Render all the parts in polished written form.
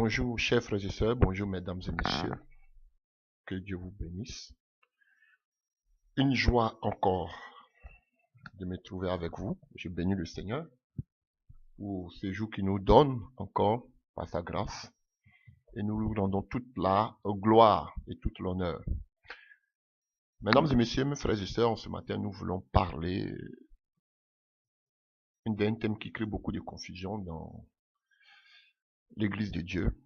Bonjour chers frères et sœurs, bonjour mesdames et messieurs, que Dieu vous bénisse. Une joie encore de me trouver avec vous. Je bénis le Seigneur pour ce jour qu'il nous donne encore par sa grâce et nous lui rendons toute la gloire et toute l'honneur. Mesdames et messieurs, mes frères et sœurs, ce matin nous voulons parler d'un thème qui crée beaucoup de confusion dans l'Église de Dieu.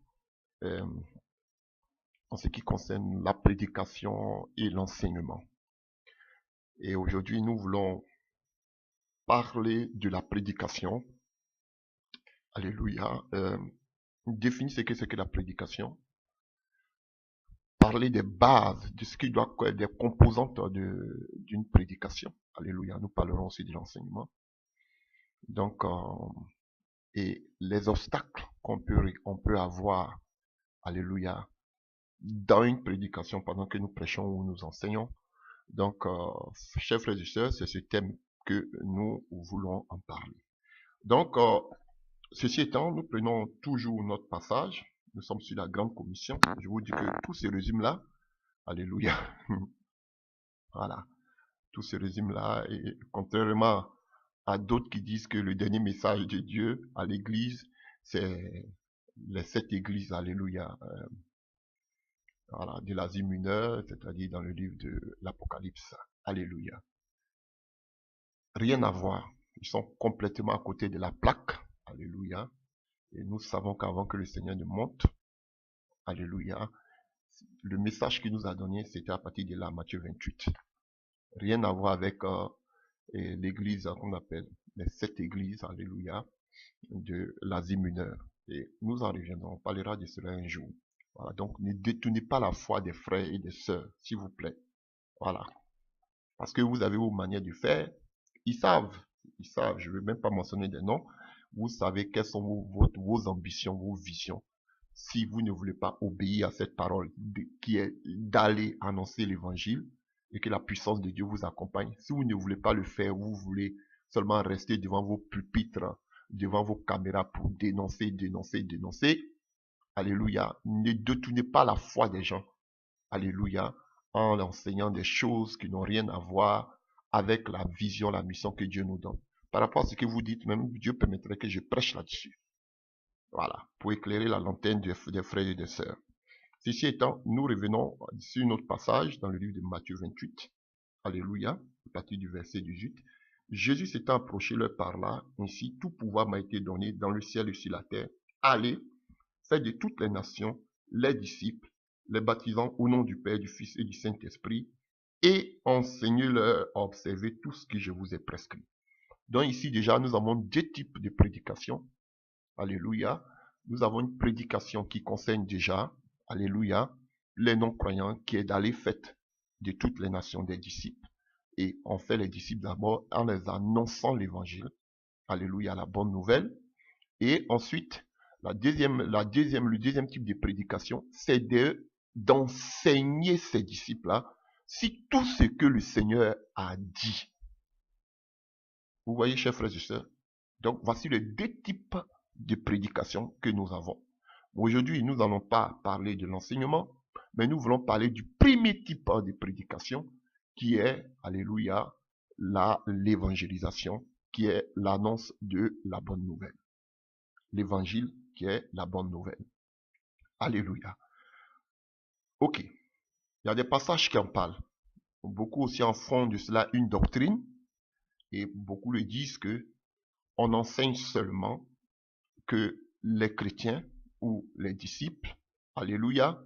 En ce qui concerne la prédication et l'enseignement. Et aujourd'hui, nous voulons parler de la prédication. Alléluia. Définir ce que c'est que la prédication. Parler des bases, de ce qui doit être des composantes d'une prédication. Alléluia. Nous parlerons aussi de l'enseignement. Donc, et les obstacles qu'on peut avoir, alléluia, dans une prédication pendant que nous prêchons ou nous enseignons. Donc, chers frères et sœurs, c'est ce thème que nous voulons en parler. Donc, ceci étant, nous prenons toujours notre passage. Nous sommes sur la grande commission. Je vous dis que tout se résume là. Alléluia. Voilà. Tout se résume là. Et contrairement à d'autres qui disent que le dernier message de Dieu à l'église, c'est les 7 églises. Alléluia. Voilà, de l'Asie mineure, c'est-à-dire dans le livre de l'Apocalypse. Alléluia. Rien à voir. Ils sont complètement à côté de la plaque. Alléluia. Et nous savons qu'avant que le Seigneur ne monte, alléluia, le message qu'il nous a donné, c'était à partir de là, Matthieu 28. Rien à voir avec l'église qu'on appelle les 7 églises, alléluia, de l'Asie mineure. Et nous en reviendrons, on parlera de cela un jour. Voilà, donc ne détournez pas la foi des frères et des sœurs, s'il vous plaît. Voilà. Parce que vous avez vos manières de faire, ils savent, je ne vais même pas mentionner des noms, vous savez quelles sont vos ambitions, vos visions. Si vous ne voulez pas obéir à cette parole qui est d'aller annoncer l'évangile et que la puissance de Dieu vous accompagne, si vous ne voulez pas le faire, vous voulez seulement rester devant vos pupitres, devant vos caméras pour dénoncer, alléluia, ne détournez pas la foi des gens, alléluia, en enseignant des choses qui n'ont rien à voir avec la vision, la mission que Dieu nous donne. Par rapport à ce que vous dites, même Dieu permettrait que je prêche là-dessus. Voilà, pour éclairer la lanterne des frères et des sœurs. Ceci étant, nous revenons sur notre passage dans le livre de Matthieu 28. Alléluia, à partir du verset 18. Jésus s'étant approché leur par là, ainsi tout pouvoir m'a été donné dans le ciel et sur la terre. Allez, faites de toutes les nations les disciples, les baptisant au nom du Père, du Fils et du Saint-Esprit, et enseignez-leur à observer tout ce que je vous ai prescrit. Donc ici déjà, nous avons 2 types de prédication. Alléluia. Nous avons une prédication qui concerne déjà, alléluia, les non-croyants, qui est d'aller faire de toutes les nations des disciples. Et on fait les disciples d'abord en les annonçant l'évangile. Alléluia, la bonne nouvelle. Et ensuite, le deuxième type de prédication, c'est d'enseigner ces disciples-là si tout ce que le Seigneur a dit. Vous voyez, chers frères et sœurs? Donc, voici les 2 types de prédication que nous avons. Aujourd'hui, nous n'allons pas parler de l'enseignement, mais nous voulons parler du premier type de prédication qui est, alléluia, l'évangélisation, qui est l'annonce de la bonne nouvelle. L'évangile qui est la bonne nouvelle. Alléluia. Ok. Il y a des passages qui en parlent. Beaucoup aussi en font de cela une doctrine. Et beaucoup le disent que on enseigne seulement que les chrétiens ou les disciples, alléluia,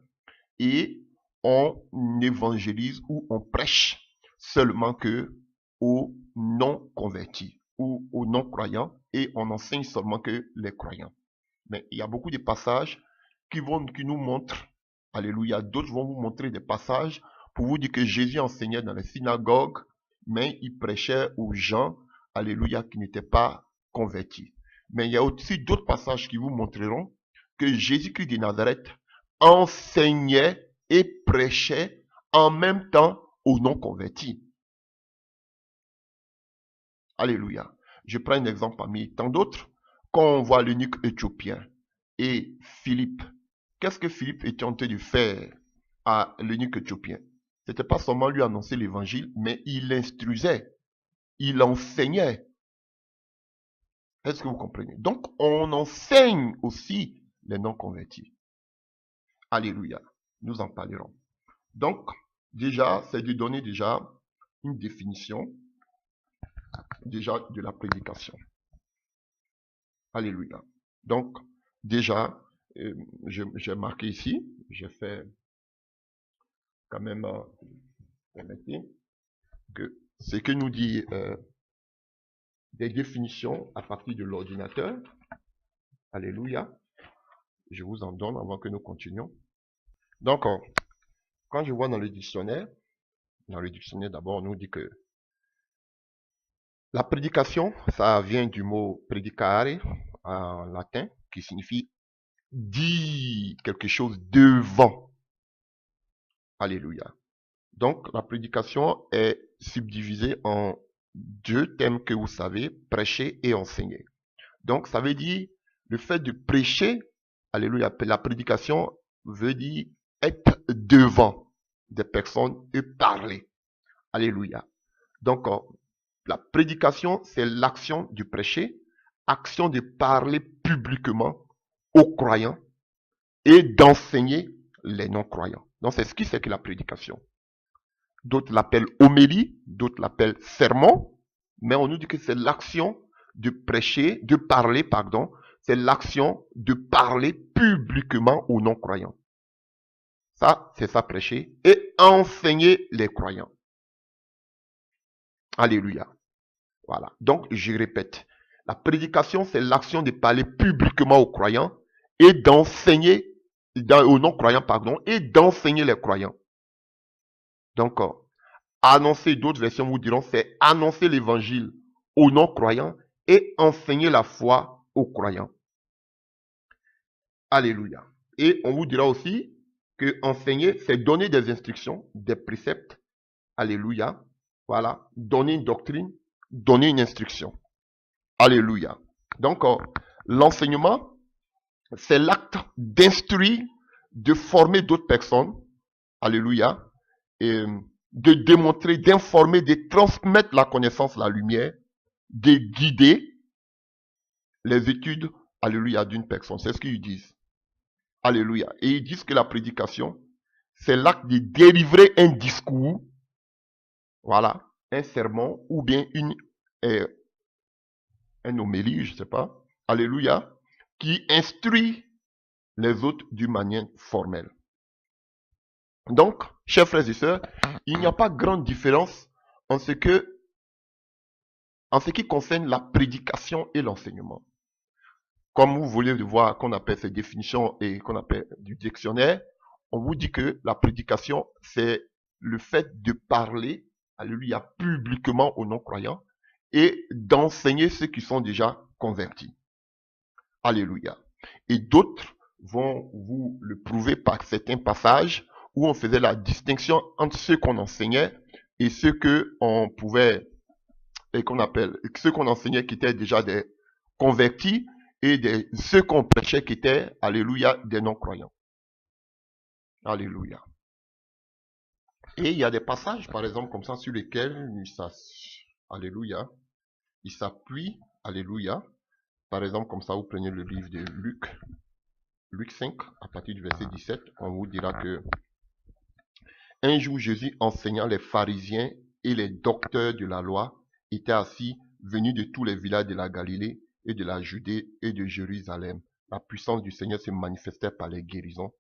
et on évangélise ou on prêche seulement que aux non-convertis ou aux non-croyants et on enseigne seulement que les croyants. Mais il y a beaucoup de passages qui nous montrent, alléluia, d'autres vont vous montrer des passages pour vous dire que Jésus enseignait dans les synagogues, mais il prêchait aux gens, alléluia, qui n'étaient pas convertis. Mais il y a aussi d'autres passages qui vous montreront que Jésus-Christ de Nazareth enseignait et prêchait en même temps aux non-convertis. Alléluia. Je prends un exemple parmi tant d'autres. Quand on voit l'eunuque éthiopien et Philippe qu'est-ce que Philippe était en train de faire à l'eunuque éthiopien? C'était pas seulement lui annoncer l'évangile, mais il l'instruisait, il enseignait. Est-ce que vous comprenez? Donc, on enseigne aussi les non-convertis. Alléluia. Nous en parlerons. Donc, déjà, c'est de donner déjà une définition déjà de la prédication. Alléluia. Donc, déjà, j'ai marqué ici, j'ai fait quand même, permettez, que ce que nous dit des définitions à partir de l'ordinateur. Alléluia. Je vous en donne avant que nous continuions. Donc, quand je vois dans le dictionnaire d'abord, on nous dit que la prédication, ça vient du mot predicare en latin, qui signifie dire quelque chose devant. Alléluia. Donc, la prédication est subdivisée en deux thèmes que vous savez, prêcher et enseigner. Donc, ça veut dire le fait de prêcher, alléluia, la prédication veut dire être devant des personnes et parler. Alléluia. Donc, la prédication, c'est l'action de prêcher, action de parler publiquement aux croyants et d'enseigner les non-croyants. Donc, c'est ce qui fait que la prédication. D'autres l'appellent homélie, d'autres l'appellent sermon, mais on nous dit que c'est l'action de prêcher, de parler, pardon, c'est l'action de parler publiquement aux non-croyants. Ça, c'est ça prêcher et enseigner les croyants. Alléluia. Voilà. Donc, je répète. La prédication, c'est l'action de parler publiquement aux croyants et d'enseigner, aux non-croyants, pardon, et d'enseigner les croyants. Donc, annoncer, d'autres versions vous diront, c'est annoncer l'évangile aux non-croyants et enseigner la foi aux croyants. Alléluia. Et on vous dira aussi que enseigner, c'est donner des instructions, des préceptes. Alléluia. Voilà. Donner une doctrine, donner une instruction. Alléluia. Donc, l'enseignement, c'est l'acte d'instruire, de former d'autres personnes. Alléluia. Et de démontrer, d'informer, de transmettre la connaissance, la lumière, de guider les études, alléluia, d'une personne. C'est ce qu'ils disent. Alléluia. Et ils disent que la prédication, c'est l'acte de délivrer un discours, voilà, un sermon, ou bien un homélie, je ne sais pas, alléluia, qui instruit les autres d'une manière formelle. Donc, chers frères et sœurs, il n'y a pas grande différence en ce qui concerne la prédication et l'enseignement. Comme vous voulez voir qu'on appelle ces définitions et qu'on appelle du dictionnaire, on vous dit que la prédication, c'est le fait de parler, alléluia, publiquement aux non-croyants et d'enseigner ceux qui sont déjà convertis. Alléluia. Et d'autres vont vous le prouver par certains passages où on faisait la distinction entre ceux qu'on enseignait et ceux qu'on pouvait, et qu'on appelle, ceux qu'on enseignait qui étaient déjà des convertis et ceux qu'on prêchait qui étaient, alléluia, des non-croyants. Alléluia. Et il y a des passages, par exemple, comme ça, sur lesquels alléluia, il s'appuie, alléluia. Par exemple, comme ça, vous prenez le livre de Luc 5, à partir du verset 17, on vous dira que un jour, Jésus enseignant, les pharisiens et les docteurs de la loi étaient assis, venus de tous les villages de la Galilée et de la Judée et de Jérusalem. La puissance du Seigneur se manifestait par les guérisons.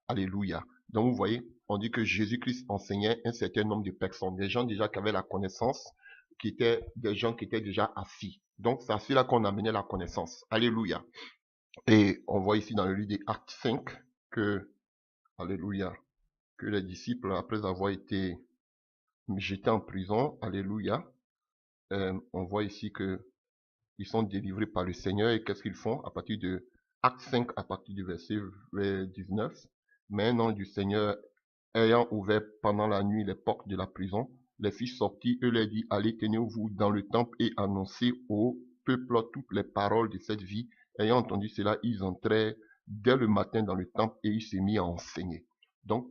Alléluia. Donc vous voyez, on dit que Jésus-Christ enseignait un certain nombre de personnes, des gens déjà qui avaient la connaissance, qui étaient des gens qui étaient déjà assis. Donc c'est à cela qu'on amenait la connaissance. Alléluia. Et on voit ici dans le livre des Actes 5 que, alléluia, que les disciples, après avoir été jetés en prison, alléluia, on voit ici que ils sont délivrés par le Seigneur et qu'est-ce qu'ils font à partir de Acte 5, à partir du verset 19. Mais un ange du Seigneur ayant ouvert pendant la nuit les portes de la prison, les fils sortis, eux leur dit, allez, tenez-vous dans le temple et annoncez au peuple toutes les paroles de cette vie. Ayant entendu cela, ils entrèrent dès le matin dans le temple et il s'est mis à enseigner. Donc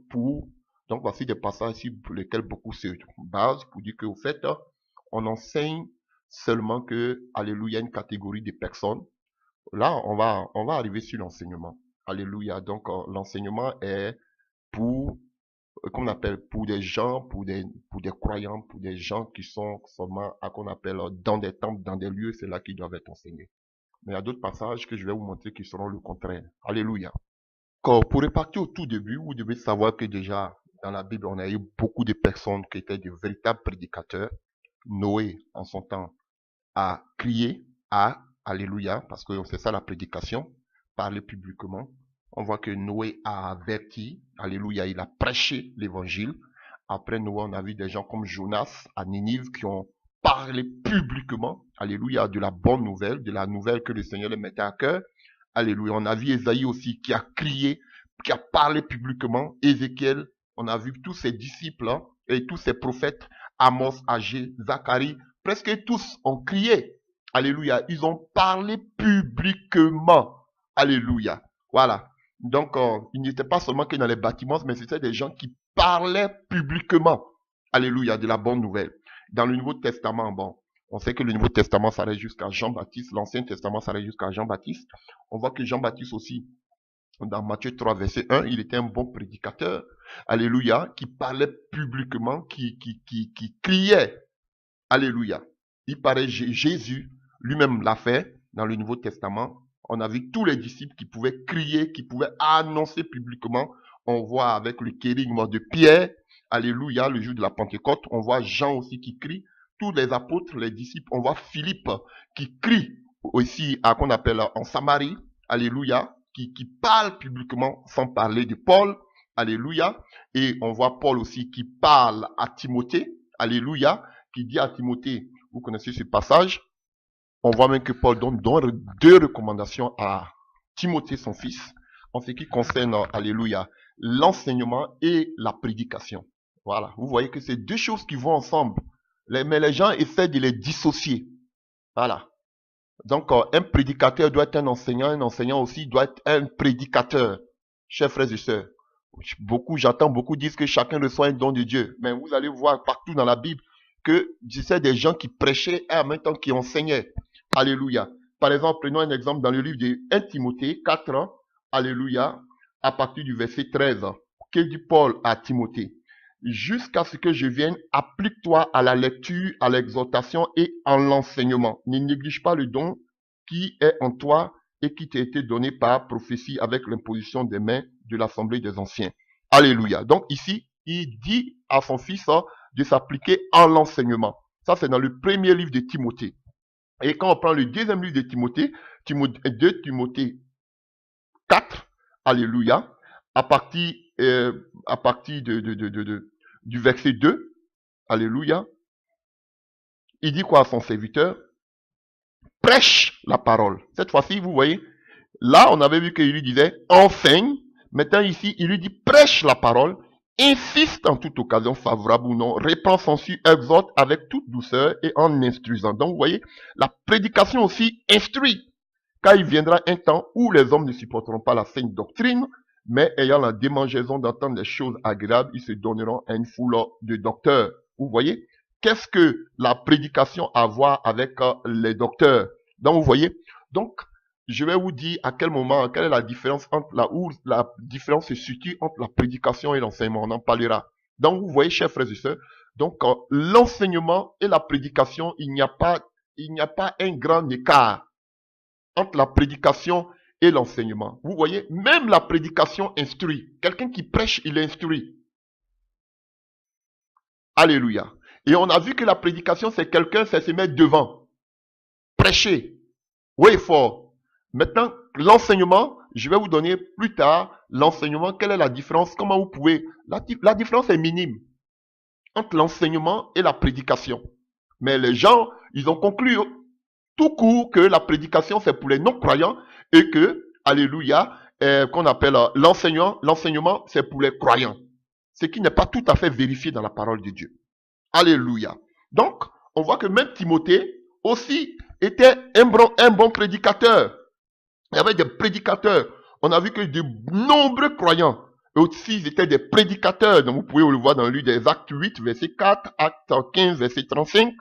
voici des passages ici pour lesquels beaucoup se basent pour dire qu'au fait, on enseigne seulement que, alléluia, une catégorie de personnes. Là, on va arriver sur l'enseignement. Alléluia. Donc, l'enseignement est pour, qu'on appelle pour des gens, pour des croyants, pour des gens qui sont seulement, qu'on appelle dans des temples, dans des lieux, c'est là qu'ils doivent être enseignés. Mais il y a d'autres passages que je vais vous montrer qui seront le contraire. Alléluia. Pour repartir au tout début, vous devez savoir que déjà, dans la Bible, on a eu beaucoup de personnes qui étaient de véritables prédicateurs. Noé, en son temps, a crié à Alléluia, parce que c'est ça la prédication, parler publiquement. On voit que Noé a averti, Alléluia, il a prêché l'évangile. Après Noé, on a vu des gens comme Jonas à Ninive qui ont parlé publiquement, Alléluia, de la bonne nouvelle, de la nouvelle que le Seigneur les mettait à cœur. Alléluia. On a vu Ésaïe aussi qui a crié, qui a parlé publiquement. Ézéchiel, on a vu tous ses disciples et tous ses prophètes, Amos, Agé, Zacharie, presque tous ont crié. Alléluia. Ils ont parlé publiquement. Alléluia. Voilà. Donc, il n'était pas seulement que dans les bâtiments, mais c'était des gens qui parlaient publiquement. Alléluia, de la bonne nouvelle. Dans le Nouveau Testament, bon, on sait que le Nouveau Testament s'arrête jusqu'à Jean-Baptiste. L'Ancien Testament s'arrête jusqu'à Jean-Baptiste. On voit que Jean-Baptiste aussi, dans Matthieu 3, verset 1, il était un bon prédicateur. Alléluia, qui parlait publiquement, qui criait. Alléluia. Il paraît Jésus lui-même l'a fait dans le Nouveau Testament. On a vu tous les disciples qui pouvaient crier, qui pouvaient annoncer publiquement. On voit avec le kérigme de Pierre, alléluia, le jour de la Pentecôte. On voit Jean aussi qui crie. Tous les apôtres, les disciples. On voit Philippe qui crie aussi à qu'on appelle en Samarie, alléluia, qui parle publiquement sans parler de Paul, alléluia. Et on voit Paul aussi qui parle à Timothée, alléluia, qui dit à Timothée, vous connaissez ce passage, on voit même que Paul donne 2 recommandations à Timothée, son fils, en ce qui concerne, alléluia, l'enseignement et la prédication. Voilà, vous voyez que c'est 2 choses qui vont ensemble, mais les gens essaient de les dissocier. Voilà. Donc, un prédicateur doit être un enseignant aussi doit être un prédicateur. Chers frères et sœurs, j'entends beaucoup dire que chacun reçoit un don de Dieu, mais vous allez voir partout dans la Bible que c'est des gens qui prêchaient et en même temps qui enseignaient. Alléluia. Par exemple, prenons un exemple dans le livre de 1 Timothée 4, alléluia, à partir du verset 13. Que dit Paul à Timothée? Jusqu'à ce que je vienne, applique-toi à la lecture, à l'exhortation et en l'enseignement. Ne néglige pas le don qui est en toi et qui t'a été donné par prophétie avec l'imposition des mains de l'Assemblée des anciens. Alléluia. Donc ici, il dit à son fils de s'appliquer en l'enseignement. Ça, c'est dans le premier livre de Timothée. Et quand on prend le deuxième livre de Timothée, 2 Timothée 4, alléluia, à partir du verset 2, alléluia, il dit quoi à son serviteur? Prêche la parole. Cette fois-ci, vous voyez, là, on avait vu qu'il lui disait enseigne. Maintenant, ici, il lui dit prêche la parole. Insiste en toute occasion favorable ou non, reprend censure, exhorte avec toute douceur et en instruisant. Donc, vous voyez, la prédication aussi instruit. Car il viendra un temps où les hommes ne supporteront pas la saine doctrine, mais ayant la démangeaison d'entendre des choses agréables, ils se donneront à une foule de docteurs. Vous voyez, qu'est-ce que la prédication a à voir avec les docteurs? Donc, vous voyez, donc, je vais vous dire à quel moment, quelle est la différence entre la différence se situe entre la prédication et l'enseignement. On en parlera. Donc, vous voyez, chers frères et sœurs, donc, l'enseignement et la prédication, il n'y a pas un grand écart entre la prédication et l'enseignement. Vous voyez, même la prédication instruit. Quelqu'un qui prêche, il instruit. Alléluia. Et on a vu que la prédication, c'est quelqu'un, c'est se mettre devant. Prêcher. Oui, fort. Maintenant, l'enseignement, je vais vous donner plus tard l'enseignement. Quelle est la différence? Comment vous pouvez... La différence est minime entre l'enseignement et la prédication. Mais les gens, ils ont conclu tout court que la prédication, c'est pour les non-croyants et que, alléluia, qu'on appelle l'enseignement, c'est pour les croyants. Ce qui n'est pas tout à fait vérifié dans la parole de Dieu. Alléluia. Donc, on voit que même Timothée aussi était un bon prédicateur. Il y avait des prédicateurs. On a vu que de nombreux croyants, eux aussi, ils étaient des prédicateurs. Donc, vous pouvez le voir dans le livre des Actes 8, verset 4, Actes 15, verset 35.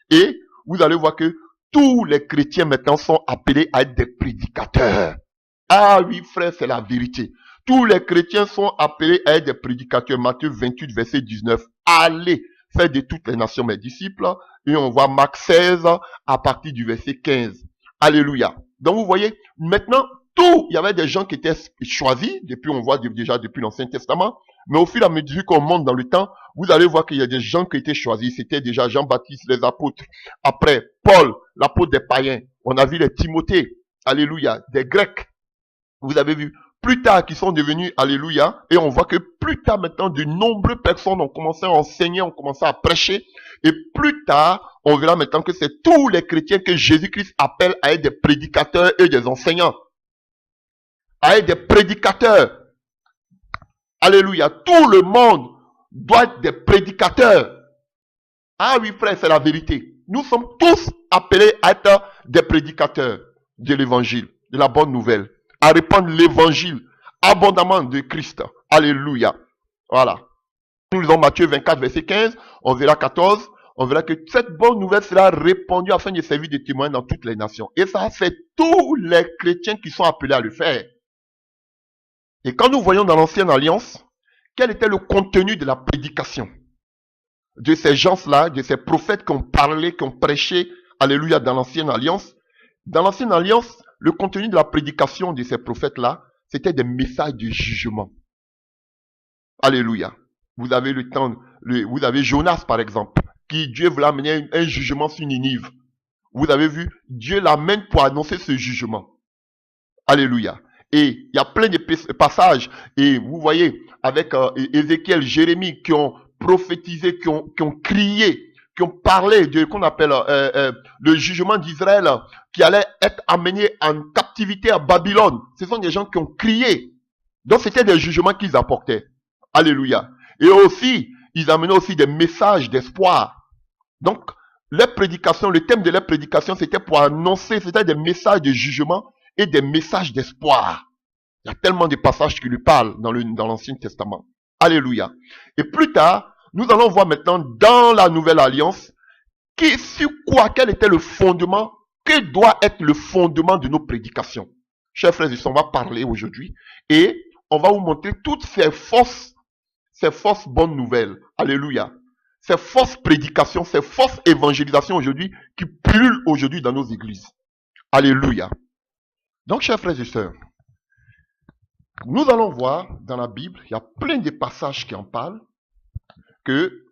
Et vous allez voir que tous les chrétiens maintenant sont appelés à être des prédicateurs. Ah oui, frère, c'est la vérité. Tous les chrétiens sont appelés à être des prédicateurs. Matthieu 28, verset 19. Allez, faites de toutes les nations mes disciples. Et on voit Marc 16 à partir du verset 15. Alléluia. Donc vous voyez, maintenant, il y avait des gens qui étaient choisis, depuis on voit déjà depuis l'Ancien Testament, mais au fur et à mesure qu'on monte dans le temps, vous allez voir qu'il y a des gens qui étaient choisis. C'était déjà Jean-Baptiste, les apôtres. Après, Paul, l'apôtre des païens. On a vu les Timothée, alléluia, des Grecs. Vous avez vu, plus tard, qui sont devenus, alléluia, et on voit que plus tard maintenant, de nombreuses personnes ont commencé à enseigner, ont commencé à prêcher, et plus tard, on verra maintenant que c'est tous les chrétiens que Jésus-Christ appelle à être des prédicateurs et des enseignants. À être des prédicateurs. Alléluia. Tout le monde doit être des prédicateurs. Ah oui, frère, c'est la vérité. Nous sommes tous appelés à être des prédicateurs de l'évangile, de la bonne nouvelle, à répandre l'évangile abondamment de Christ. Alléluia. Voilà. Nous lisons Matthieu 24, verset 15, on verra 14, on verra que cette bonne nouvelle sera répandue afin de servir de témoin dans toutes les nations. Et ça fait tous les chrétiens qui sont appelés à le faire. Et quand nous voyons dans l'Ancienne Alliance, quel était le contenu de la prédication de ces gens-là, de ces prophètes qui ont parlé, qui ont prêché, alléluia, dans l'Ancienne Alliance? Dans l'Ancienne Alliance, le contenu de la prédication de ces prophètes-là, c'était des messages de jugement. Alléluia. Vous avez le temps, vous avez Jonas par exemple, qui Dieu voulait amener un jugement sur Ninive. Vous avez vu, Dieu l'amène pour annoncer ce jugement. Alléluia. Et il y a plein de passages, et vous voyez, avec Ézéchiel, Jérémie, qui ont prophétisé, qui ont crié, qui ont parlé de qu'on appelle le jugement d'Israël, qui allait être amené en captivité à Babylone. Ce sont des gens qui ont crié. Donc c'était des jugements qu'ils apportaient. Alléluia. Et aussi, ils amenaient aussi des messages d'espoir. Donc, les prédications, le thème de leur prédication, c'était pour annoncer, c'était des messages de jugement et des messages d'espoir. Il y a tellement de passages qui lui parlent dans l'Ancien Testament. Alléluia. Et plus tard, nous allons voir maintenant dans la Nouvelle Alliance, sur quoi, quel était le fondement, que doit être le fondement de nos prédications. Chers frères et sœurs, on va parler aujourd'hui et on va vous montrer toutes ces fausses bonnes nouvelles. Alléluia. Ces fausses prédications, ces fausses évangélisations aujourd'hui qui pullulent aujourd'hui dans nos églises. Alléluia. Donc, chers frères et sœurs, nous allons voir dans la Bible, il y a plein de passages qui en parlent, que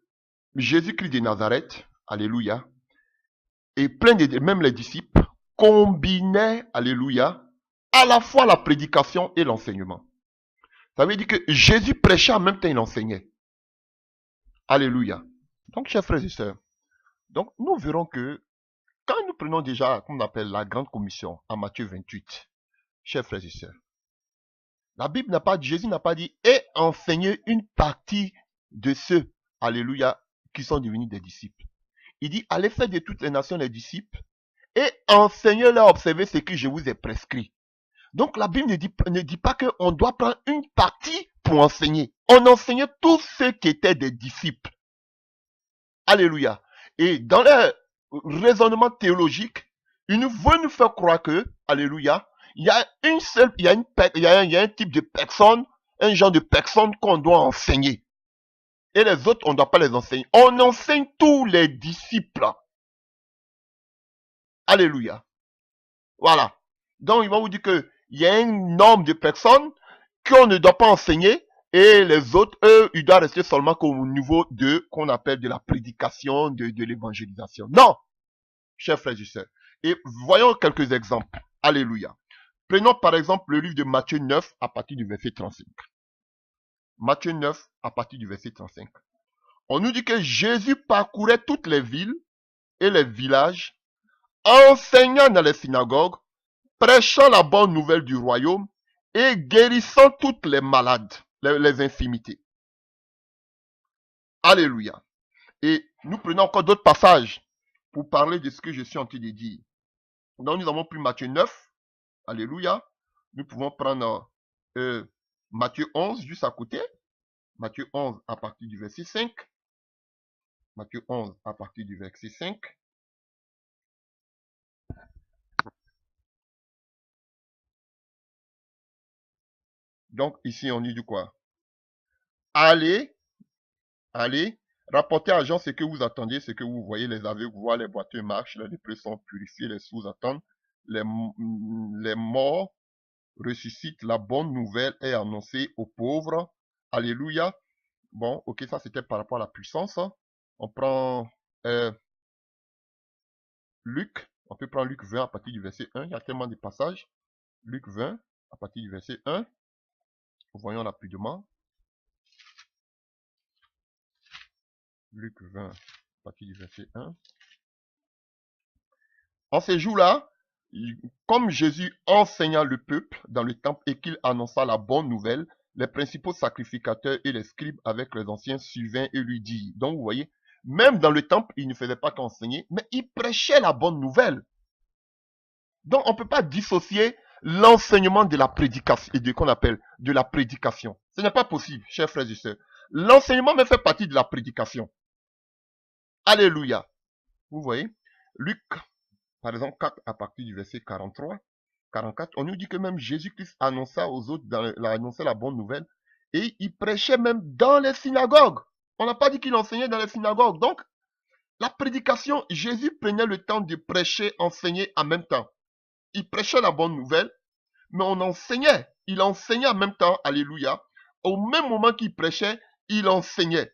Jésus-Christ de Nazareth, alléluia, et plein de, même les disciples, combinaient, alléluia, à la fois la prédication et l'enseignement. Ça veut dire que Jésus prêchait en même temps il enseignait. Alléluia. Donc, chers frères et sœurs, donc nous verrons que quand nous prenons déjà, comme on appelle la grande commission, en Matthieu 28, chers frères et sœurs, la Bible n'a pas dit, Jésus n'a pas dit, et enseigner une partie de ceux, alléluia, qui sont devenus des disciples. Il dit, allez faire de toutes les nations les disciples, et enseignez-leur à observer ce que je vous ai prescrit. Donc la Bible ne dit pas qu'on doit prendre une partie pour enseigner. On enseignait tous ceux qui étaient des disciples. Alléluia. Et dans le raisonnement théologique, ils veulent nous faire croire que, alléluia, il y a un type de personne, un genre de personne qu'on doit enseigner. Et les autres, on ne doit pas les enseigner. On enseigne tous les disciples. Alléluia. Voilà. Donc, ils vont vous dire que il y a un nombre de personnes qu'on ne doit pas enseigner et les autres, eux, ils doivent rester seulement au niveau de, qu'on appelle de la prédication, de l'évangélisation. Non, chers frères et sœurs. Et voyons quelques exemples. Alléluia. Prenons par exemple le livre de Matthieu 9 à partir du verset 35. Matthieu 9 à partir du verset 35. On nous dit que Jésus parcourait toutes les villes et les villages, enseignant dans les synagogues, prêchant la bonne nouvelle du royaume et guérissant toutes les malades, les infirmités. Alléluia. Et nous prenons encore d'autres passages pour parler de ce que je suis en train de dire. Donc nous avons pris Matthieu 9. Alléluia. Nous pouvons prendre Matthieu 11, juste à côté. Matthieu 11 à partir du verset 5. Matthieu 11 à partir du verset 5. Donc ici on dit quoi? Allez, rapportez à Jean ce que vous attendez, ce que vous voyez, les aveugles voient, les boiteux marchent, les lépreux sont purifiés, les sourds attendent, les morts ressuscitent, la bonne nouvelle est annoncée aux pauvres. Alléluia. Bon, ok, ça c'était par rapport à la puissance. On prend Luc, on peut prendre Luc 20 à partir du verset 1, il y a tellement de passages. Luc 20 à partir du verset 1, voyons rapidement. Luc 20 à partir du verset 1. En ces jours-là, comme Jésus enseigna le peuple dans le temple et qu'il annonça la bonne nouvelle, les principaux sacrificateurs et les scribes avec les anciens suivaient et lui dirent. Donc vous voyez, même dans le temple, il ne faisait pas qu'enseigner, mais il prêchait la bonne nouvelle. Donc on ne peut pas dissocier l'enseignement de la prédication, et de qu'on appelle de la prédication. Ce n'est pas possible, chers frères et sœurs. L'enseignement me fait partie de la prédication. Alléluia. Vous voyez, Luc, par exemple, 4 à partir du verset 43, 44, on nous dit que même Jésus-Christ annonça aux autres, annonçait la bonne nouvelle, et il prêchait même dans les synagogues. On n'a pas dit qu'il enseignait dans les synagogues. Donc, la prédication, Jésus prenait le temps de prêcher, enseigner en même temps. Il prêchait la bonne nouvelle, mais on enseignait. Il enseignait en même temps, alléluia. Au même moment qu'il prêchait, il enseignait.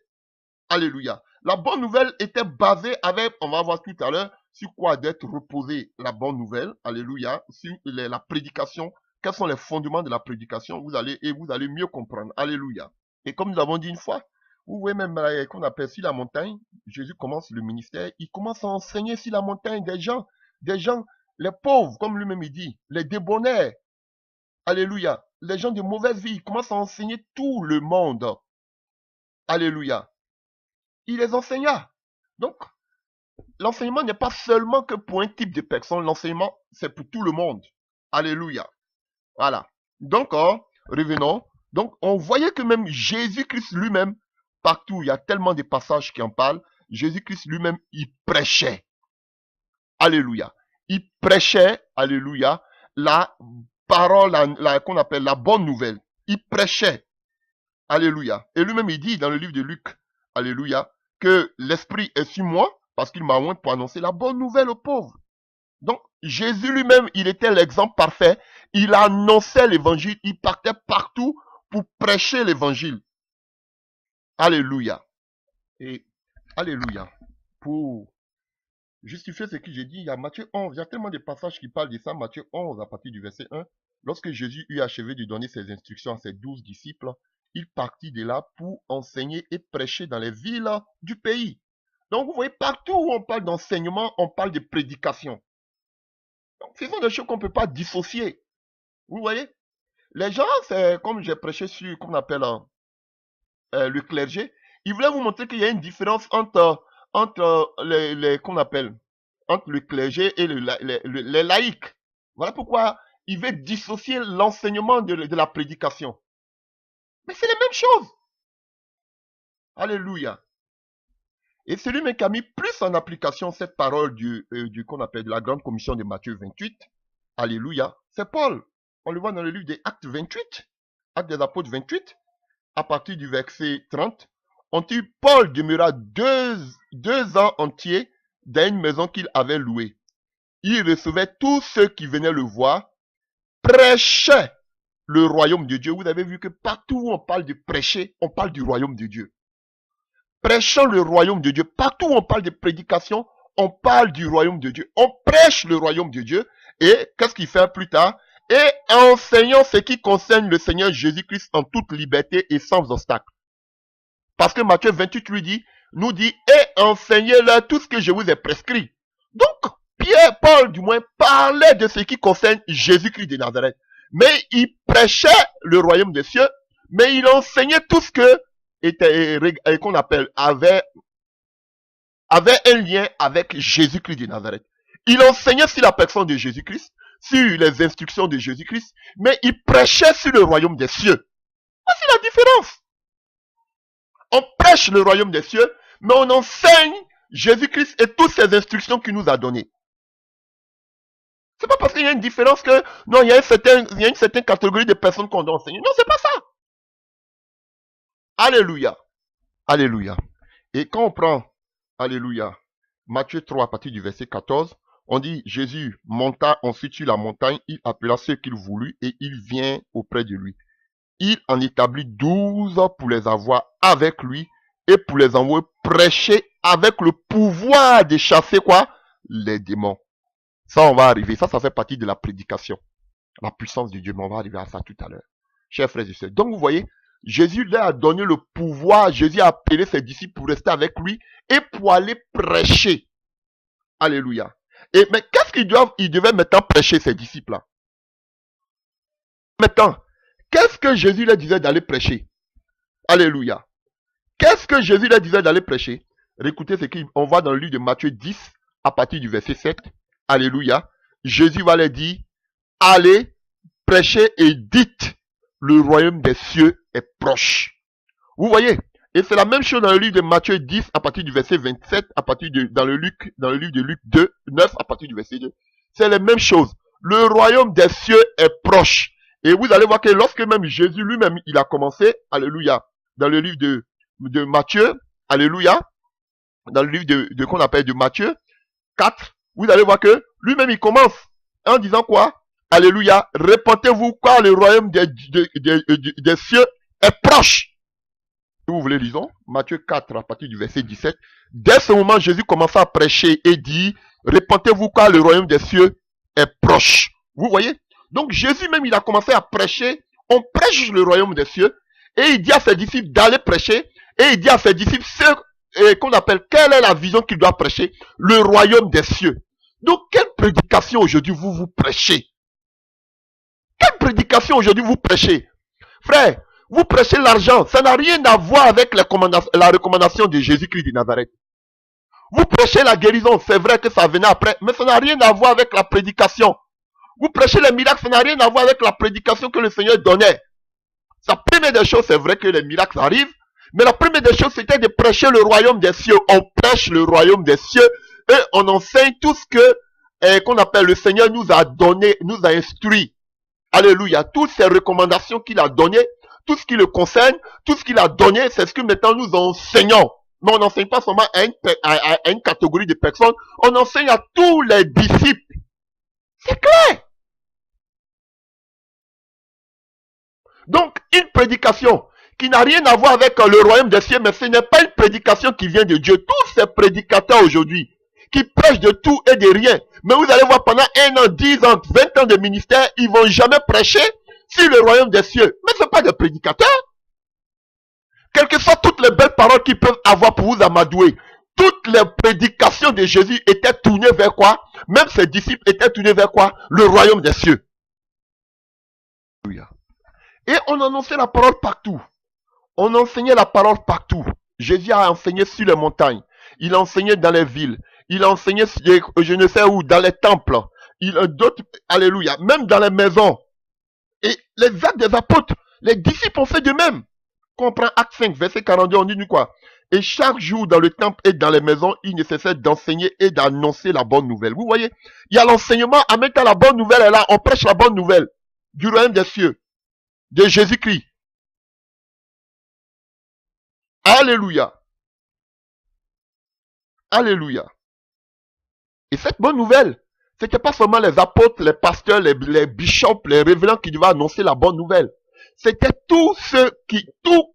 Alléluia. La bonne nouvelle était basée avec, on va voir tout à l'heure, sur quoi d'être reposée la bonne nouvelle, alléluia, sur la prédication. Quels sont les fondements de la prédication? Vous allez mieux comprendre, alléluia. Et comme nous avons dit une fois, vous voyez même qu'on appelle sur la montagne, Jésus commence le ministère, il commence à enseigner sur la montagne des gens, les pauvres, comme lui-même il dit, les débonnaires, alléluia, les gens de mauvaise vie, il commence à enseigner tout le monde, alléluia. Il les enseigna. Donc, l'enseignement n'est pas seulement que pour un type de personne, l'enseignement, c'est pour tout le monde. Alléluia. Voilà. Donc, revenons. Donc, on voyait que même Jésus-Christ lui-même, partout, il y a tellement de passages qui en parlent, Jésus-Christ lui-même, il prêchait. Alléluia. Il prêchait, alléluia, la parole, qu'on appelle la bonne nouvelle. Il prêchait. Alléluia. Et lui-même, il dit dans le livre de Luc, alléluia, que l'Esprit est sur moi parce qu'il m'a oint pour annoncer la bonne nouvelle aux pauvres. Donc, Jésus lui-même, il était l'exemple parfait. Il annonçait l'évangile. Il partait partout pour prêcher l'évangile. Alléluia. Et alléluia. Pour justifier ce que j'ai dit, il y a Matthieu 11. Il y a tellement de passages qui parlent de ça. Matthieu 11, à partir du verset 1. Lorsque Jésus eut achevé de donner ses instructions à ses 12 disciples, il partit de là pour enseigner et prêcher dans les villes du pays. Donc, vous voyez, partout où on parle d'enseignement, on parle de prédication. Donc, ce sont des choses qu'on ne peut pas dissocier. Vous voyez? Les gens, c'est comme j'ai prêché sur, qu'on appelle le clergé, ils voulaient vous montrer qu'il y a une différence entre qu'on appelle, entre le clergé et les laïcs. Voilà pourquoi il veut dissocier l'enseignement de la prédication. Mais c'est les mêmes choses. Alléluia. Et celui qui a mis plus en application cette parole qu'on appelle de la grande commission de Matthieu 28, alléluia, c'est Paul. On le voit dans le livre des Actes 28, Actes des Apôtres 28, à partir du verset 30. On dit, Paul demeura deux ans entiers dans une maison qu'il avait louée. Il recevait tous ceux qui venaient le voir, prêchait le royaume de Dieu. Vous avez vu que partout où on parle de prêcher, on parle du royaume de Dieu. Prêchant le royaume de Dieu. Partout où on parle de prédication, on parle du royaume de Dieu. On prêche le royaume de Dieu. Et qu'est-ce qu'il fait plus tard? Et enseignant ce qui concerne le Seigneur Jésus-Christ en toute liberté et sans obstacle. Parce que Matthieu 28 nous dit, et enseignez-leur tout ce que je vous ai prescrit. Donc, Paul, du moins, parlait de ce qui concerne Jésus-Christ de Nazareth. Mais il prêchait le royaume des cieux, mais il enseignait tout ce que qu'on appelle, avait un lien avec Jésus-Christ de Nazareth. Il enseignait sur la personne de Jésus-Christ, sur les instructions de Jésus-Christ, mais il prêchait sur le royaume des cieux. Voici la différence. On prêche le royaume des cieux, mais on enseigne Jésus-Christ et toutes ses instructions qu'il nous a données. C'est pas parce qu'il y a une différence que, non, il y a une certaine catégorie de personnes qu'on doit enseigner. Non, c'est pas ça. Alléluia. Alléluia. Et quand on prend, alléluia, Matthieu 3 à partir du verset 14, on dit, Jésus monta ensuite sur la montagne, il appela ceux qu'il voulut et il vient auprès de lui. Il en établit 12 pour les avoir avec lui et pour les envoyer prêcher avec le pouvoir de chasser quoi? Les démons. Ça, on va arriver. Ça fait partie de la prédication. La puissance de Dieu. Mais on va arriver à ça tout à l'heure. Chers frères et sœurs. Donc, vous voyez, Jésus leur a donné le pouvoir. Jésus a appelé ses disciples pour rester avec lui et pour aller prêcher. Alléluia. Mais qu'est-ce qu'ils devaient maintenant prêcher, ces disciples-là? Maintenant, qu'est-ce que Jésus leur disait d'aller prêcher? Alléluia. Qu'est-ce que Jésus leur disait d'aller prêcher? Écoutez ce qu'on voit dans le livre de Matthieu 10, à partir du verset 7. Alléluia. Jésus va leur dire, allez, prêchez et dites, le royaume des cieux est proche. Vous voyez? Et c'est la même chose dans le livre de Matthieu 10, à partir du verset 27, dans le livre de Luc 2, 9, à partir du verset 2. C'est la même chose. Le royaume des cieux est proche. Et vous allez voir que lorsque même Jésus lui-même, il a commencé, alléluia, dans le livre de Matthieu, alléluia, dans le livre de qu'on appelle de Matthieu 4, vous allez voir que lui-même il commence en disant quoi? Alléluia, répentez-vous car le royaume des cieux est proche. Si vous voulez, lisons Matthieu 4 à partir du verset 17. Dès ce moment, Jésus commença à prêcher et dit, répentez-vous car le royaume des cieux est proche. Vous voyez? Donc Jésus même, il a commencé à prêcher. On prêche le royaume des cieux et il dit à ses disciples d'aller prêcher et il dit à ses disciples ce qu'on appelle, quelle est la vision qu'il doit prêcher? Le royaume des cieux. Donc, quelle prédication aujourd'hui vous prêchez? Quelle prédication aujourd'hui vous prêchez? Frère, vous prêchez l'argent. Ça n'a rien à voir avec la recommandation de Jésus-Christ de Nazareth. Vous prêchez la guérison. C'est vrai que ça venait après. Mais ça n'a rien à voir avec la prédication. Vous prêchez les miracles. Ça n'a rien à voir avec la prédication que le Seigneur donnait. La première des choses, c'est vrai que les miracles arrivent. Mais la première des choses, c'était de prêcher le royaume des cieux. On prêche le royaume des cieux. Et on enseigne tout ce que qu'on appelle le Seigneur nous a donné, nous a instruit. Alléluia. Toutes ces recommandations qu'il a données, tout ce qui le concerne, tout ce qu'il a donné, c'est ce que maintenant nous enseignons. Mais on n'enseigne pas seulement à une catégorie de personnes, on enseigne à tous les disciples. C'est clair. Donc, une prédication qui n'a rien à voir avec le royaume des cieux, mais ce n'est pas une prédication qui vient de Dieu. Tous ces prédicateurs aujourd'hui, qui prêchent de tout et de rien. Mais vous allez voir, pendant 1 an, 10 ans, 20 ans de ministère, ils vont jamais prêcher sur le royaume des cieux. Mais ce ne sont pas des prédicateurs. Quelles que soient toutes les belles paroles qu'ils peuvent avoir pour vous amadouer, toutes les prédications de Jésus étaient tournées vers quoi? Même ses disciples étaient tournés vers quoi? Le royaume des cieux. Et on annonçait la parole partout. On enseignait la parole partout. Jésus a enseigné sur les montagnes. Il a enseigné dans les villes. Il a enseigné, je ne sais où, dans les temples. D'autres, alléluia, même dans les maisons. Et les actes des apôtres, les disciples ont fait de même. Quand on prend Acte 5, verset 42, on dit quoi? Et chaque jour dans le temple et dans les maisons, il ne cessait d'enseigner et d'annoncer la bonne nouvelle. Vous voyez, il y a l'enseignement, en même temps la bonne nouvelle est là. On prêche la bonne nouvelle du royaume des cieux, de Jésus-Christ. Alléluia. Alléluia. Et cette bonne nouvelle, c'était pas seulement les apôtres, les pasteurs, les bishops, les révérends qui devaient annoncer la bonne nouvelle. C'était tout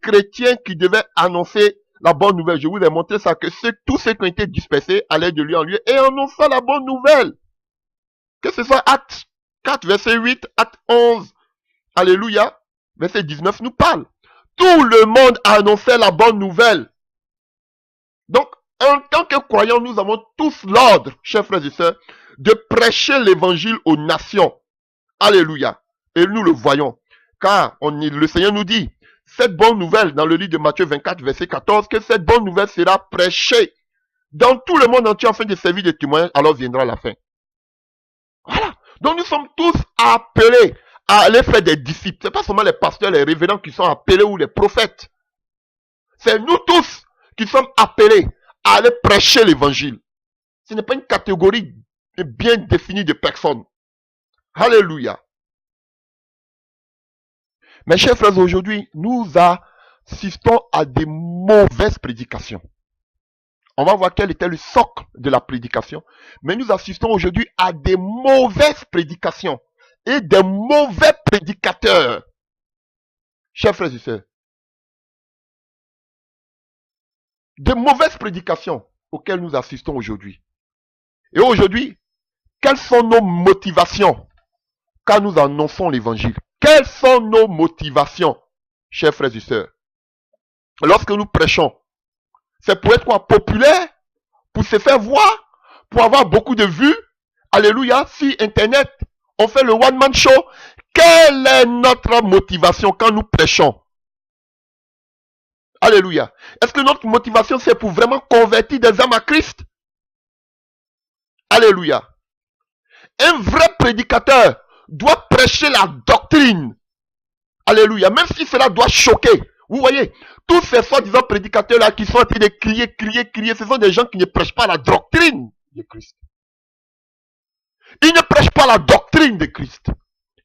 chrétien qui devait annoncer la bonne nouvelle. Je vous ai montré ça, que tous ceux qui ont été dispersés allaient de lieu en lieu et annonçaient la bonne nouvelle. Que ce soit Acte 4, verset 8, Acte 11, alléluia, verset 19 nous parle. Tout le monde annonçait la bonne nouvelle. Donc, en tant que croyants, nous avons tous l'ordre, chers frères et sœurs, de prêcher l'évangile aux nations. Alléluia. Et nous le voyons. Car le Seigneur nous dit, cette bonne nouvelle, dans le livre de Matthieu 24, verset 14, que cette bonne nouvelle sera prêchée dans tout le monde entier afin de servir de témoin, alors viendra la fin. Voilà. Donc nous sommes tous appelés à aller faire des disciples. Ce n'est pas seulement les pasteurs, les révérends qui sont appelés ou les prophètes. C'est nous tous qui sommes appelés à aller prêcher l'évangile. Ce n'est pas une catégorie bien définie de personnes. Alléluia. Mes chers frères, aujourd'hui, nous assistons à des mauvaises prédications. On va voir quel était le socle de la prédication. Mais nous assistons aujourd'hui à des mauvaises prédications et des mauvais prédicateurs. Chers frères et sœurs, des mauvaises prédications auxquelles nous assistons aujourd'hui. Et aujourd'hui, quelles sont nos motivations quand nous annonçons l'évangile? Quelles sont nos motivations, chers frères et sœurs? Lorsque nous prêchons, c'est pour être quoi? Populaire? Pour se faire voir? Pour avoir beaucoup de vues? Alléluia, sur Internet, on fait le one-man show. Quelle est notre motivation quand nous prêchons? Alléluia. Est-ce que notre motivation, c'est pour vraiment convertir des âmes à Christ? Alléluia. Un vrai prédicateur doit prêcher la doctrine. Alléluia. Même si cela doit choquer. Vous voyez, tous ces soi-disant prédicateurs-là qui sont en train de crier, ce sont des gens qui ne prêchent pas la doctrine de Christ. Ils ne prêchent pas la doctrine de Christ.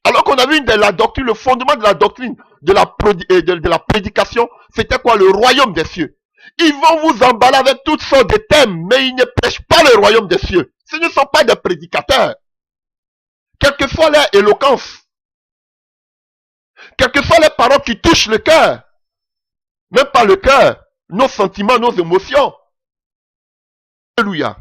Alors qu'on a vu la doctrine, le fondement de la doctrine de la prédication, c'était quoi? Le royaume des cieux. Ils vont vous emballer avec toutes sortes de thèmes, mais ils ne prêchent pas le royaume des cieux. Ce ne sont pas des prédicateurs. Quelle que soit leur éloquence, quelles que soient les paroles qui touchent le cœur, même pas le cœur, nos sentiments, nos émotions. Alléluia.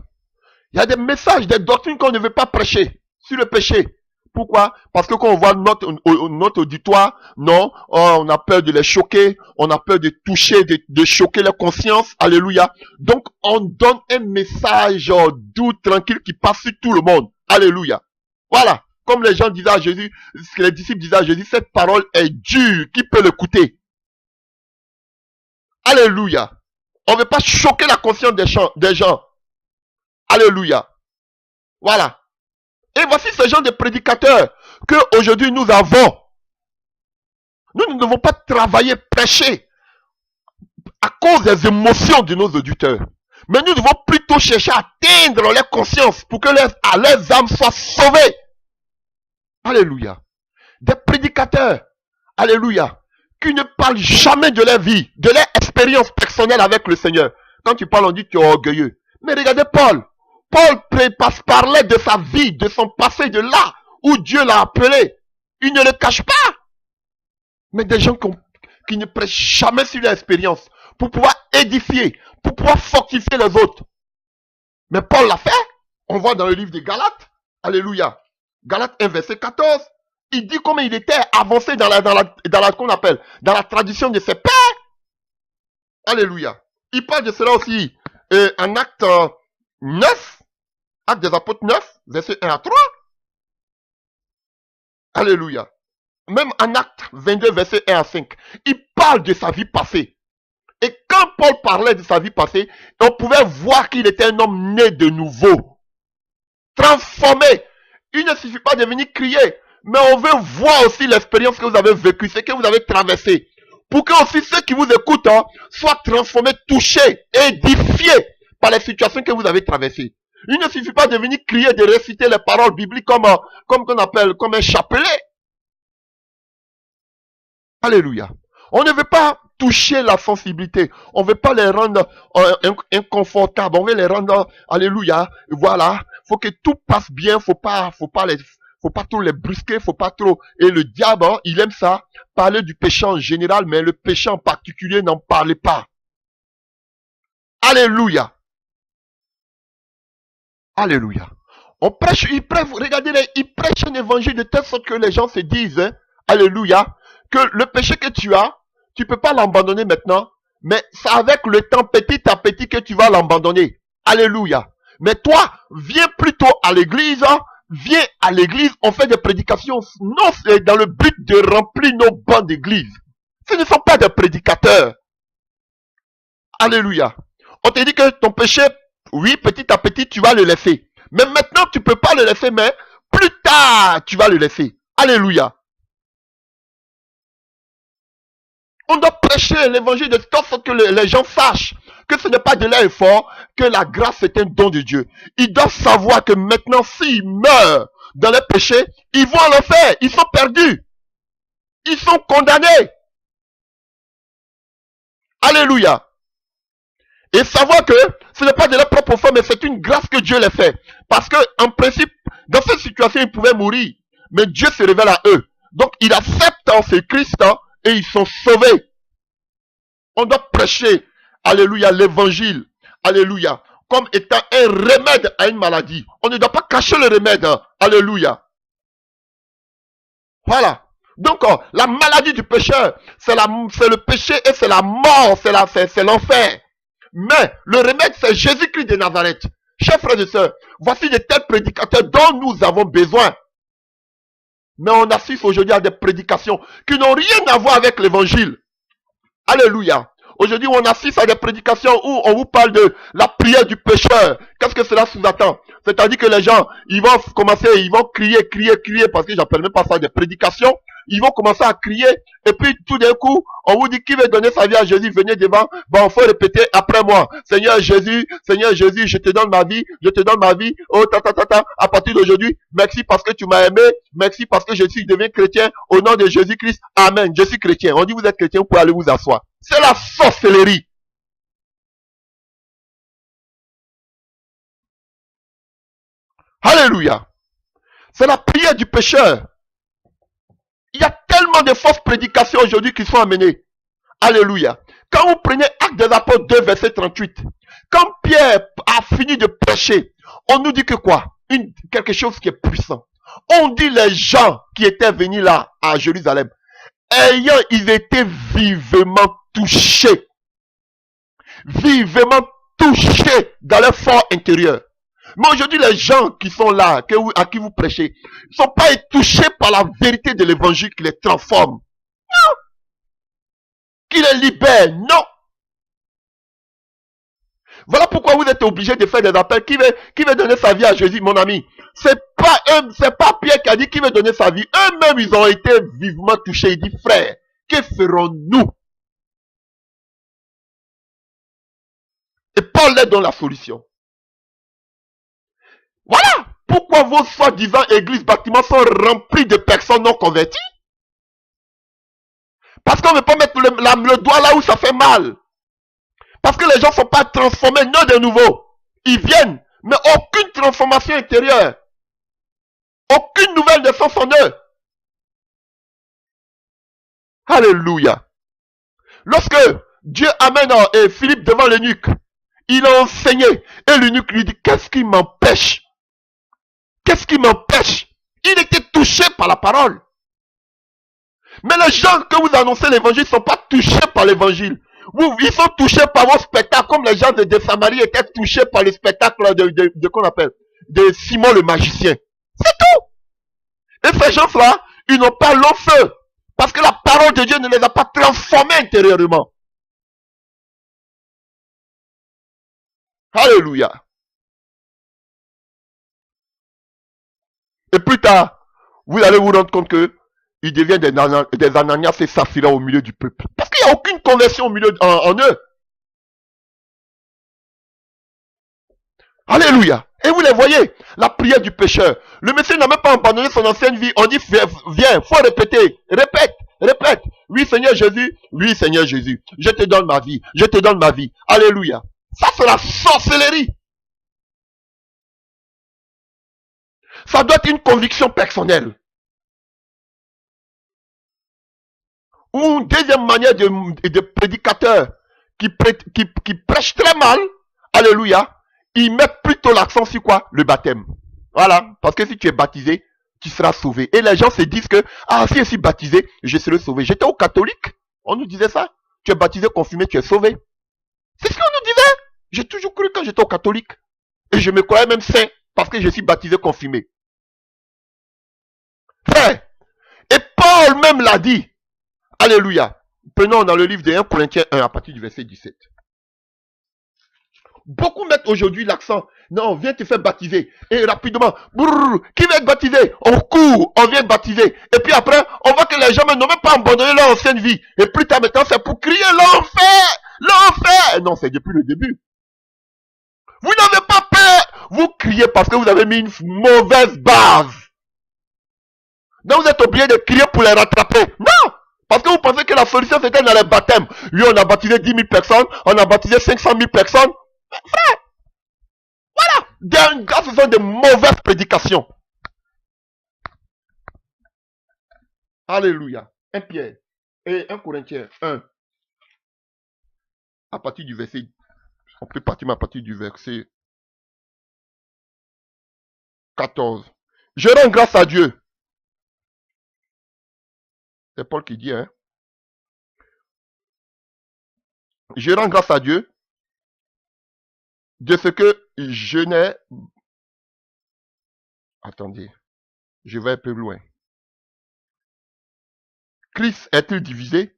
Il y a des messages, des doctrines qu'on ne veut pas prêcher sur le péché. Pourquoi? Parce que quand on voit notre auditoire, non, on a peur de les choquer, on a peur de toucher, de choquer leur conscience. Alléluia. Donc, on donne un message doux, tranquille, qui passe sur tout le monde. Alléluia. Voilà. Comme les gens disaient à Jésus, les disciples disaient à Jésus, cette parole est dure, qui peut l'écouter? Alléluia. On ne veut pas choquer la conscience des gens. Alléluia. Voilà. Et voici ce genre de prédicateurs que aujourd'hui nous avons. Nous ne devons pas travailler, prêcher à cause des émotions de nos auditeurs. Mais nous devons plutôt chercher à atteindre leur conscience pour que leurs âmes soient sauvées. Alléluia. Des prédicateurs, alléluia, qui ne parlent jamais de leur vie, de leur expérience personnelle avec le Seigneur. Quand tu parles, on dit que tu es orgueilleux. Mais regardez Paul. Paul parlait de sa vie, de son passé, de là où Dieu l'a appelé. Il ne le cache pas. Mais des gens qui ne prêchent jamais sur leur expérience pour pouvoir édifier, pour pouvoir fortifier les autres. Mais Paul l'a fait. On voit dans le livre de Galates. Alléluia. Galates 1, verset 14. Il dit comment il était avancé dans qu'on appelle, dans la tradition de ses pères. Alléluia. Il parle de cela aussi en acte 9, acte des apôtres 9, verset 1 à 3. Alléluia. Même en acte 22, verset 1 à 5. Il parle de sa vie passée. Et quand Paul parlait de sa vie passée, on pouvait voir qu'il était un homme né de nouveau. Transformé. Il ne suffit pas de venir crier. Mais on veut voir aussi l'expérience que vous avez vécue, ce que vous avez traversé. Pour que aussi ceux qui vous écoutent soient transformés, touchés, édifiés par les situations que vous avez traversées. Il ne suffit pas de venir crier, de réciter les paroles bibliques comme qu'on appelle, comme un chapelet. Alléluia. On ne veut pas toucher la sensibilité. On ne veut pas les rendre inconfortables. On veut les rendre, alléluia. Voilà. Faut que tout passe bien. Faut pas trop les brusquer. Faut pas trop. Et le diable, il aime ça. Parler du péché en général, mais le péché en particulier, n'en parlez pas. Alléluia. Alléluia. On prêche, regardez, il prêche un évangile de telle sorte que les gens se disent, alléluia, que le péché que tu as, tu peux pas l'abandonner maintenant, mais c'est avec le temps, petit à petit, que tu vas l'abandonner. Alléluia. Mais toi, viens plutôt à l'église, viens à l'église, on fait des prédications, non, c'est dans le but de remplir nos bancs d'église. Ce ne sont pas des prédicateurs. Alléluia. On te dit que ton péché, oui, petit à petit, tu vas le laisser. Mais maintenant, tu peux pas le laisser, mais plus tard, tu vas le laisser. Alléluia. On doit prêcher l'évangile de sorte que les gens sachent que ce n'est pas de leur effort, que la grâce est un don de Dieu. Ils doivent savoir que maintenant, s'ils meurent dans les péchés, ils vont en enfer. Ils sont perdus. Ils sont condamnés. Alléluia. Et savoir que ce n'est pas de leur propre effort, mais c'est une grâce que Dieu les fait. Parce que, en principe, dans cette situation, ils pouvaient mourir. Mais Dieu se révèle à eux. Donc, ils acceptent en ce Christ et ils sont sauvés. On doit prêcher, alléluia, l'évangile, alléluia, comme étant un remède à une maladie. On ne doit pas cacher le remède, alléluia. Voilà. Donc, la maladie du pécheur, c'est le péché et c'est la mort, c'est l'enfer. Mais le remède, c'est Jésus-Christ de Nazareth. Chers frères et sœurs, voici de tels prédicateurs dont nous avons besoin. Mais on assiste aujourd'hui à des prédications qui n'ont rien à voir avec l'évangile. Alléluia. Aujourd'hui, on assiste à des prédications où on vous parle de la prière du pécheur. Qu'est-ce que cela sous-attend? C'est-à-dire que les gens, ils vont commencer, ils vont crier, parce que j'appelle même pas ça des prédications. Ils vont commencer à crier, et puis tout d'un coup, on vous dit qui veut donner sa vie à Jésus, venez devant. Bon, il faut répéter après moi. Seigneur Jésus, je te donne ma vie, oh à partir d'aujourd'hui, merci parce que tu m'as aimé, merci parce que je suis devenu chrétien, au nom de Jésus-Christ, amen, je suis chrétien. On dit vous êtes chrétien, vous pouvez aller vous asseoir. C'est la sorcellerie. Alléluia. C'est la prière du pécheur. Il y a tellement de fausses prédications aujourd'hui qui sont amenées. Alléluia. Quand vous prenez Actes des Apôtres 2, verset 38, quand Pierre a fini de prêcher, on nous dit que quoi? Quelque chose qui est puissant. On dit les gens qui étaient venus là à Jérusalem, ils étaient vivement touchés. Vivement touchés dans leur fort intérieur. Mais aujourd'hui, les gens qui sont là, à qui vous prêchez, ne sont pas touchés par la vérité de l'évangile qui les transforme. Non. Qui les libère. Non. Voilà pourquoi vous êtes obligé de faire des appels. Qui veut donner sa vie à Jésus, mon ami? C'est pas Pierre qui a dit qui veut donner sa vie. Eux-mêmes, ils ont été vivement touchés. Il dit, frère, que ferons-nous? Et Paul leur donne la solution. Voilà pourquoi vos soi-disant églises, bâtiments sont remplis de personnes non converties. Parce qu'on ne veut pas mettre le doigt là où ça fait mal. Parce que les gens ne sont pas transformés, non de nouveau. Ils viennent, mais aucune transformation intérieure. Aucune nouvelle naissance en eux. Alléluia. Lorsque Dieu amène Philippe devant l'eunuque, il a enseigné. Et l'eunuque lui dit, qu'est-ce qui m'empêche? Qu'est-ce qui m'empêche? Il était touché par la parole. Mais les gens que vous annoncez l'évangile ne sont pas touchés par l'évangile. Ils sont touchés par vos spectacles, comme les gens de Samarie étaient touchés par le spectacle de qu'on appelle, de Simon le magicien. C'est tout. Et ces gens-là, ils n'ont pas long feu. Parce que la parole de Dieu ne les a pas transformés intérieurement. Alléluia. Et plus tard, vous allez vous rendre compte que ils deviennent des Ananias et Saphira au milieu du peuple. Parce qu'il n'y a aucune conversion au milieu en eux. Alléluia. Et vous les voyez, la prière du pécheur. Le Messie n'a même pas abandonné son ancienne vie. On dit, viens, faut répéter. Répète. Oui, Seigneur Jésus. Oui, Seigneur Jésus. Je te donne ma vie. Je te donne ma vie. Alléluia. Ça, c'est la sorcellerie. Ça doit être une conviction personnelle. Ou une deuxième manière de prédicateur qui prêche très mal. Alléluia. Ils mettent plutôt l'accent sur quoi? Le baptême. Voilà. Parce que si tu es baptisé, tu seras sauvé. Et les gens se disent que, si je suis baptisé, je serai sauvé. J'étais au catholique. On nous disait ça. Tu es baptisé, confirmé, tu es sauvé. C'est ce qu'on nous disait. J'ai toujours cru quand j'étais au catholique. Et je me croyais même saint parce que je suis baptisé, confirmé. Frère. Et Paul même l'a dit. Alléluia. Prenons dans le livre de 1 Corinthiens 1 à partir du verset 17. Beaucoup mettent aujourd'hui l'accent. Non, viens te faire baptiser. Et rapidement, brrr, qui va être baptisé? On court, on vient baptiser. Et puis après, on voit que les gens n'ont même pas abandonné leur ancienne vie. Et plus tard maintenant, c'est pour crier l'enfer, l'enfer. Non, c'est depuis le début. Vous n'avez pas peur. Vous criez parce que vous avez mis une mauvaise base. Donc vous êtes obligé de crier pour les rattraper. Non! Parce que vous pensez que la solution c'était dans les baptêmes. Oui, on a baptisé 10 000 personnes, on a baptisé 500 000 personnes. Frère, voilà. Ce sont de mauvaises prédications. Alléluia. 1 Pierre et 1 Corinthiens 1. À partir du verset, on peut partir à partir du verset 14. Je rends grâce à Dieu. C'est Paul qui dit, hein. Je rends grâce à Dieu de ce que je n'ai... Attendez, je vais un peu loin. Christ est-il divisé?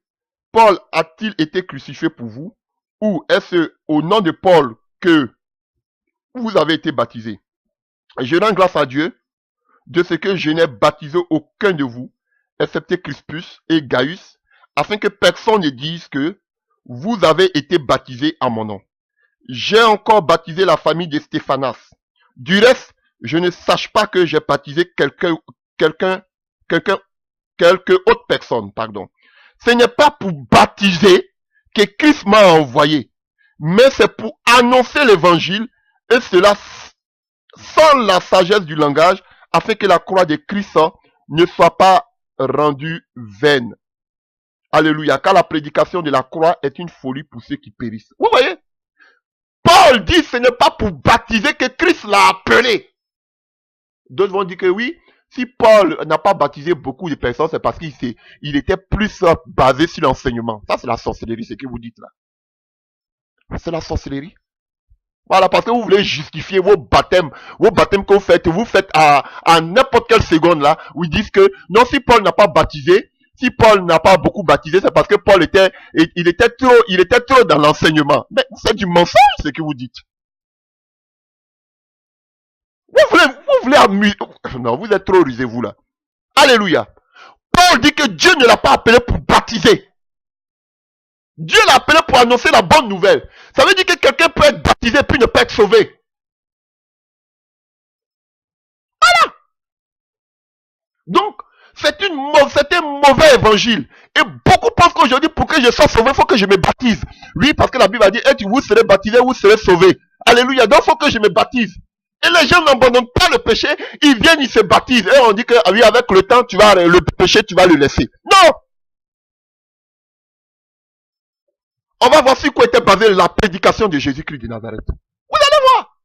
Paul a-t-il été crucifié pour vous? Ou est-ce au nom de Paul que vous avez été baptisé? Je rends grâce à Dieu de ce que je n'ai baptisé aucun de vous, excepté Crispus et Gaius, afin que personne ne dise que vous avez été baptisés à mon nom. J'ai encore baptisé la famille de Stéphanas. Du reste, je ne sache pas que j'ai baptisé quelque autre personne, pardon. Ce n'est pas pour baptiser que Christ m'a envoyé, mais c'est pour annoncer l'évangile, et cela sans la sagesse du langage, afin que la croix de Christ ne soit pas rendue vaine. Alléluia, car la prédication de la croix est une folie pour ceux qui périssent. Vous voyez? Paul dit ce n'est pas pour baptiser que Christ l'a appelé. D'autres vont dire que oui, si Paul n'a pas baptisé beaucoup de personnes, c'est parce qu'il était plus basé sur l'enseignement. Ça, c'est la sorcellerie, ce que vous dites là. C'est la sorcellerie. Voilà, parce que vous voulez justifier vos baptêmes que vous faites à n'importe quelle seconde là, où ils disent que non, si Paul n'a pas baptisé, si Paul n'a pas beaucoup baptisé, c'est parce que Paul était trop dans l'enseignement. Mais c'est du mensonge ce que vous dites. Vous voulez amuser. Non, vous êtes trop rusés, vous là. Alléluia. Paul dit que Dieu ne l'a pas appelé pour baptiser. Dieu l'a appelé pour annoncer la bonne nouvelle. Ça veut dire que quelqu'un peut être baptisé puis ne pas être sauvé. Voilà. Donc, c'est un mauvais évangile. Et beaucoup pensent qu'aujourd'hui, pour que je sois sauvé, il faut que je me baptise. Oui, parce que la Bible a dit, vous serez baptisé, vous serez sauvé. Alléluia. Donc, il faut que je me baptise. Et les gens n'abandonnent pas le péché, ils viennent, ils se baptisent. Et on dit que, oui, avec le temps, le péché, tu vas le laisser. Non! On va voir sur quoi était basée la prédication de Jésus-Christ de Nazareth. Vous allez voir.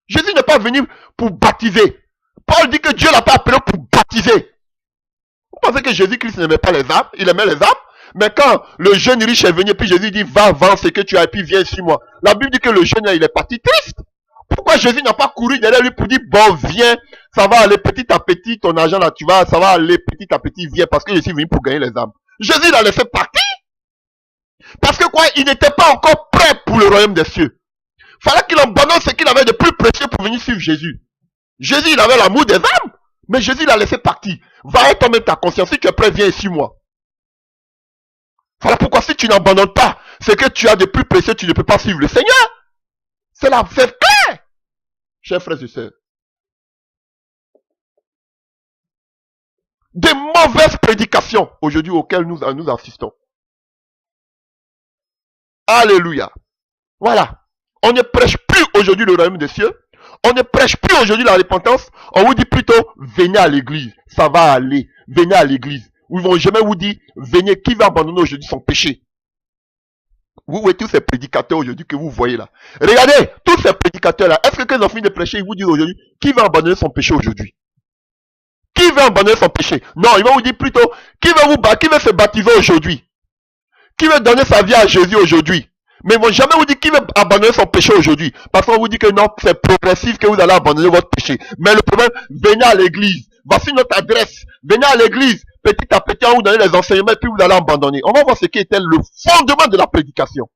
Jésus n'est pas venu pour baptiser. Paul dit que Dieu l'a pas appelé pour baptiser. Vous pensez que Jésus-Christ n'aimait pas les âmes? Il aimait les âmes. Mais quand le jeune riche est venu, puis Jésus dit, va vendre ce que tu as, et puis viens sur moi. La Bible dit que le jeune, il est parti triste. Pourquoi Jésus n'a pas couru derrière lui pour dire, bon, viens, ça va aller petit à petit, ton argent là, ça va aller petit à petit, viens, parce que je suis venu pour gagner les âmes. Jésus l'a laissé partir. Parce que quoi, il n'était pas encore prêt pour le royaume des cieux. Fallait qu'il abandonne ce qu'il avait de plus précieux pour venir suivre Jésus. Jésus, il avait l'amour des âmes, mais Jésus l'a laissé partir. Va et toi-même ta conscience, si tu es prêt, viens ici, moi. Voilà pourquoi si tu n'abandonnes pas ce que tu as de plus précieux, tu ne peux pas suivre le Seigneur. C'est clair. Chers frères et sœurs. Des mauvaises prédications aujourd'hui auxquelles nous assistons. Alléluia. Voilà. On ne prêche plus aujourd'hui le royaume des cieux. On ne prêche plus aujourd'hui la repentance. On vous dit plutôt, venez à l'église. Ça va aller. Venez à l'église. Ils vont jamais vous dire, venez, qui va abandonner aujourd'hui son péché? Vous voyez tous ces prédicateurs aujourd'hui que vous voyez là. Regardez, tous ces prédicateurs là. Est-ce que quand ils ont fini de prêcher, ils vous disent aujourd'hui, qui va abandonner son péché aujourd'hui? Qui va abandonner son péché? Non, ils vont vous dire plutôt, qui va se baptiser aujourd'hui? Qui veut donner sa vie à Jésus aujourd'hui? Mais ils ne vont jamais vous dire qui veut abandonner son péché aujourd'hui. Parce qu'on vous dit que non, c'est progressif que vous allez abandonner votre péché. Mais le problème, venez à l'église. Voici notre adresse. Venez à l'église. Petit à petit, on vous donne les enseignements et puis vous allez abandonner. On va voir ce qui était le fondement de la prédication.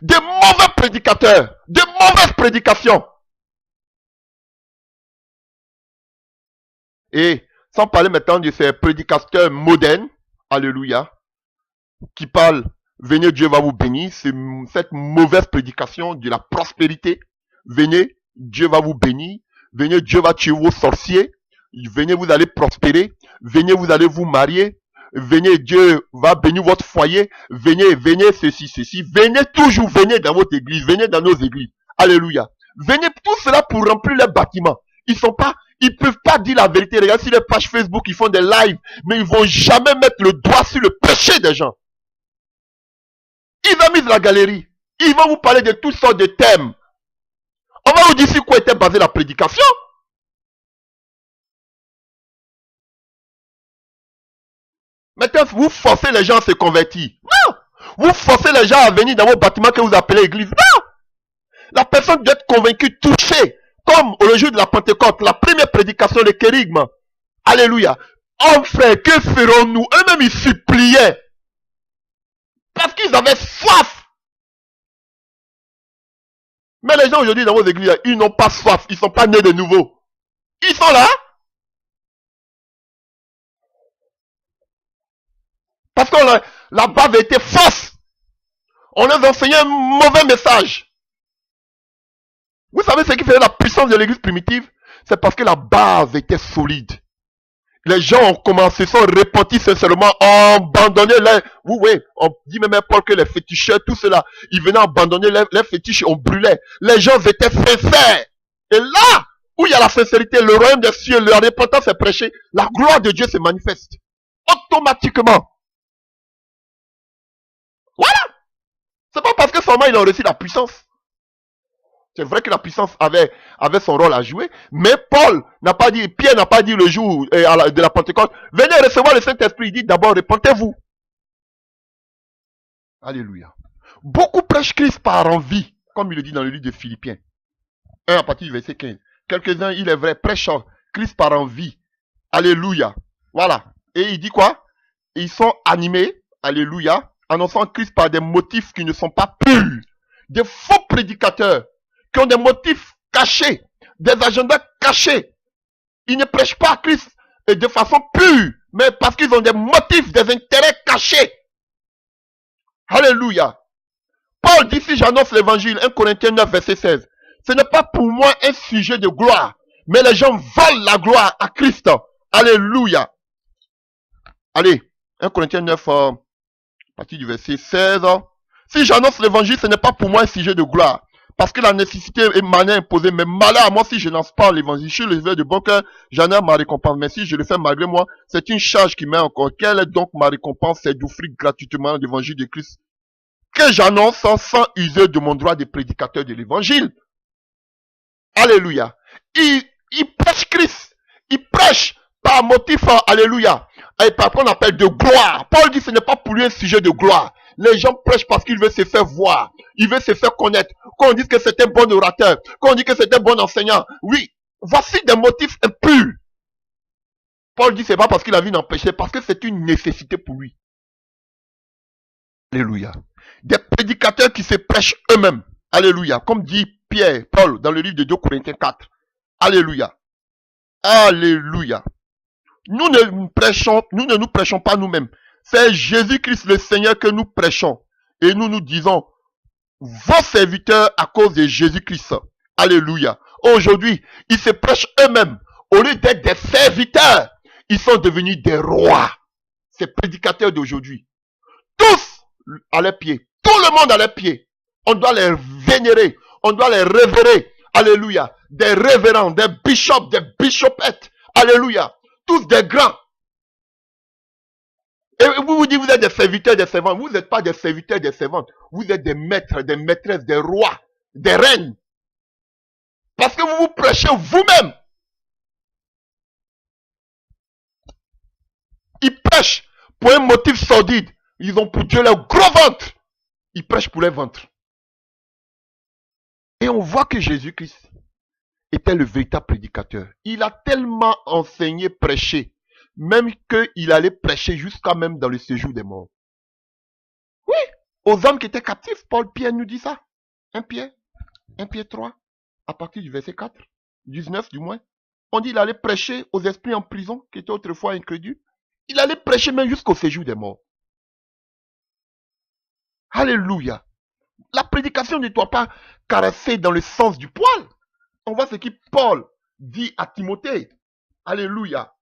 Des mauvais prédicateurs, de mauvaises prédications. Et sans parler maintenant de ces prédicateurs modernes, alléluia, qui parlent, venez, Dieu va vous bénir, c'est cette mauvaise prédication de la prospérité. Venez, Dieu va vous bénir. Venez, Dieu va tuer vos sorciers. Venez, vous allez prospérer. Venez, vous allez vous marier. Venez, Dieu va bénir votre foyer. Venez, venez, ceci, ceci. Venez toujours, venez dans votre église. Venez dans nos églises. Alléluia. Venez, tout cela pour remplir les bâtiments. Ils peuvent pas dire la vérité. Regarde sur les pages Facebook, ils font des lives, mais ils vont jamais mettre le doigt sur le péché des gens. Ils ont mis la galerie. Ils vont vous parler de toutes sortes de thèmes. On va vous dire sur quoi était basée la prédication. Maintenant, vous forcez les gens à se convertir. Non. Vous forcez les gens à venir dans vos bâtiments que vous appelez église. Non. La personne doit être convaincue, touchée. Comme au jour de la Pentecôte, la première prédication, le kérigme. Alléluia. Oh frère, que ferons-nous? Eux-mêmes, ils suppliaient. Parce qu'ils avaient soif. Mais les gens aujourd'hui dans vos églises, ils n'ont pas soif. Ils ne sont pas nés de nouveau. Ils sont là. Parce que la base était fausse. On leur enseignait un mauvais message. Vous savez ce qui faisait la puissance de l'église primitive? C'est parce que la base était solide. Les gens ont commencé, sont repentis sincèrement, ont abandonné les... Vous voyez, on dit même Paul que les féticheurs, tout cela, ils venaient abandonner les fétiches, on brûlait. Les gens étaient sincères. Et là, où il y a la sincérité, le royaume des cieux, la repentance est prêchée, la gloire de Dieu se manifeste. Automatiquement. Voilà. C'est pas parce que seulement ils ont reçu la puissance. C'est vrai que la puissance avait son rôle à jouer, mais Pierre n'a pas dit le jour de la Pentecôte, venez recevoir le Saint-Esprit, il dit d'abord repentez-vous. Alléluia. Beaucoup prêchent Christ par envie, comme il le dit dans le livre de Philippiens 1 à partir du verset 15. Quelques-uns, il est vrai, prêchent Christ par envie. Alléluia. Voilà. Et il dit quoi? Ils sont animés, alléluia, annonçant Christ par des motifs qui ne sont pas purs. Des faux prédicateurs qui ont des motifs cachés, des agendas cachés. Ils ne prêchent pas Christ de façon pure, mais parce qu'ils ont des motifs, des intérêts cachés. Alléluia. Paul dit, si j'annonce l'évangile, 1 Corinthiens 9, verset 16, ce n'est pas pour moi un sujet de gloire, mais les gens volent la gloire à Christ. Alléluia. Allez, 1 Corinthiens 9, à partir du verset 16. Si j'annonce l'évangile, ce n'est pas pour moi un sujet de gloire. Parce que la nécessité est manière imposée. Mais malheur à moi si je n'annonce pas l'évangile. Je le fais de bon cœur, j'en ai ma récompense. Mais si je le fais malgré moi, c'est une charge qui m'est encore. Quelle est donc ma récompense? C'est d'offrir gratuitement l'évangile de Christ que j'annonce sans user de mon droit de prédicateur de l'évangile. Alléluia. Il prêche Christ. Il prêche par motif, alléluia. Et par qu'on appelle de gloire. Paul dit que ce n'est pas pour lui un sujet de gloire. Les gens prêchent parce qu'ils veulent se faire voir. Ils veulent se faire connaître. Qu'on dise que c'est un bon orateur. Qu'on dise que c'est un bon enseignant. Oui, voici des motifs impurs. Paul dit que c'est pas parce qu'il a vu d'empêcher, parce que c'est une nécessité pour lui. Alléluia. Des prédicateurs qui se prêchent eux-mêmes. Alléluia. Comme dit Paul dans le livre de 2 Corinthiens 4. Alléluia. Alléluia. Nous ne nous prêchons pas nous-mêmes. C'est Jésus-Christ le Seigneur que nous prêchons. Et nous disons, vos serviteurs à cause de Jésus-Christ. Alléluia. Aujourd'hui, ils se prêchent eux-mêmes. Au lieu d'être des serviteurs, ils sont devenus des rois. Ces prédicateurs d'aujourd'hui. Tous à leurs pieds. Tout le monde à leurs pieds. On doit les vénérer. On doit les révérer. Alléluia. Des révérends, des bishops, des bishopettes. Alléluia. Tous des grands. Et vous vous dites, vous êtes des serviteurs, des servantes. Vous n'êtes pas des serviteurs, des servantes. Vous êtes des maîtres, des maîtresses, des rois, des reines. Parce que vous vous prêchez vous-même. Ils prêchent pour un motif sordide. Ils ont pour Dieu leur gros ventre. Ils prêchent pour leur ventre. Et on voit que Jésus-Christ était le véritable prédicateur. Il a tellement enseigné, prêché, même qu'il allait prêcher jusqu'à même dans le séjour des morts. Oui, aux hommes qui étaient captifs. Pierre nous dit ça. 1 Pierre 3, à partir du verset 4, 19 du moins. On dit qu'il allait prêcher aux esprits en prison, qui étaient autrefois incrédules. Il allait prêcher même jusqu'au séjour des morts. Alléluia. La prédication ne doit pas caresser dans le sens du poil. On voit ce que Paul dit à Timothée. Alléluia.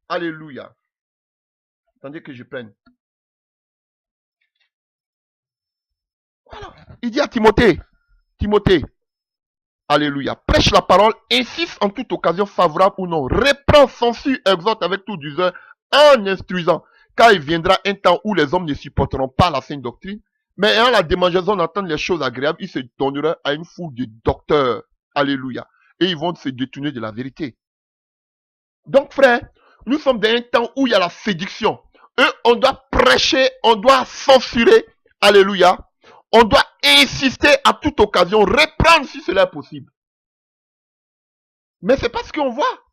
Alléluia. Attendez que je prenne. Voilà. Il dit à Timothée. Timothée. Alléluia. Prêche la parole, insiste en toute occasion favorable ou non. Reprend, censure, exhorte avec tout douceur en instruisant. Car il viendra un temps où les hommes ne supporteront pas la saine doctrine. Mais ayant la démangeaison d'entendre les choses agréables, ils se donneront à une foule de docteurs. Alléluia. Et ils vont se détourner de la vérité. Donc frère, nous sommes dans un temps où il y a la séduction. On doit prêcher, on doit censurer. Alléluia. On doit insister à toute occasion, reprendre si cela est possible. Mais c'est pas ce qu'on voit.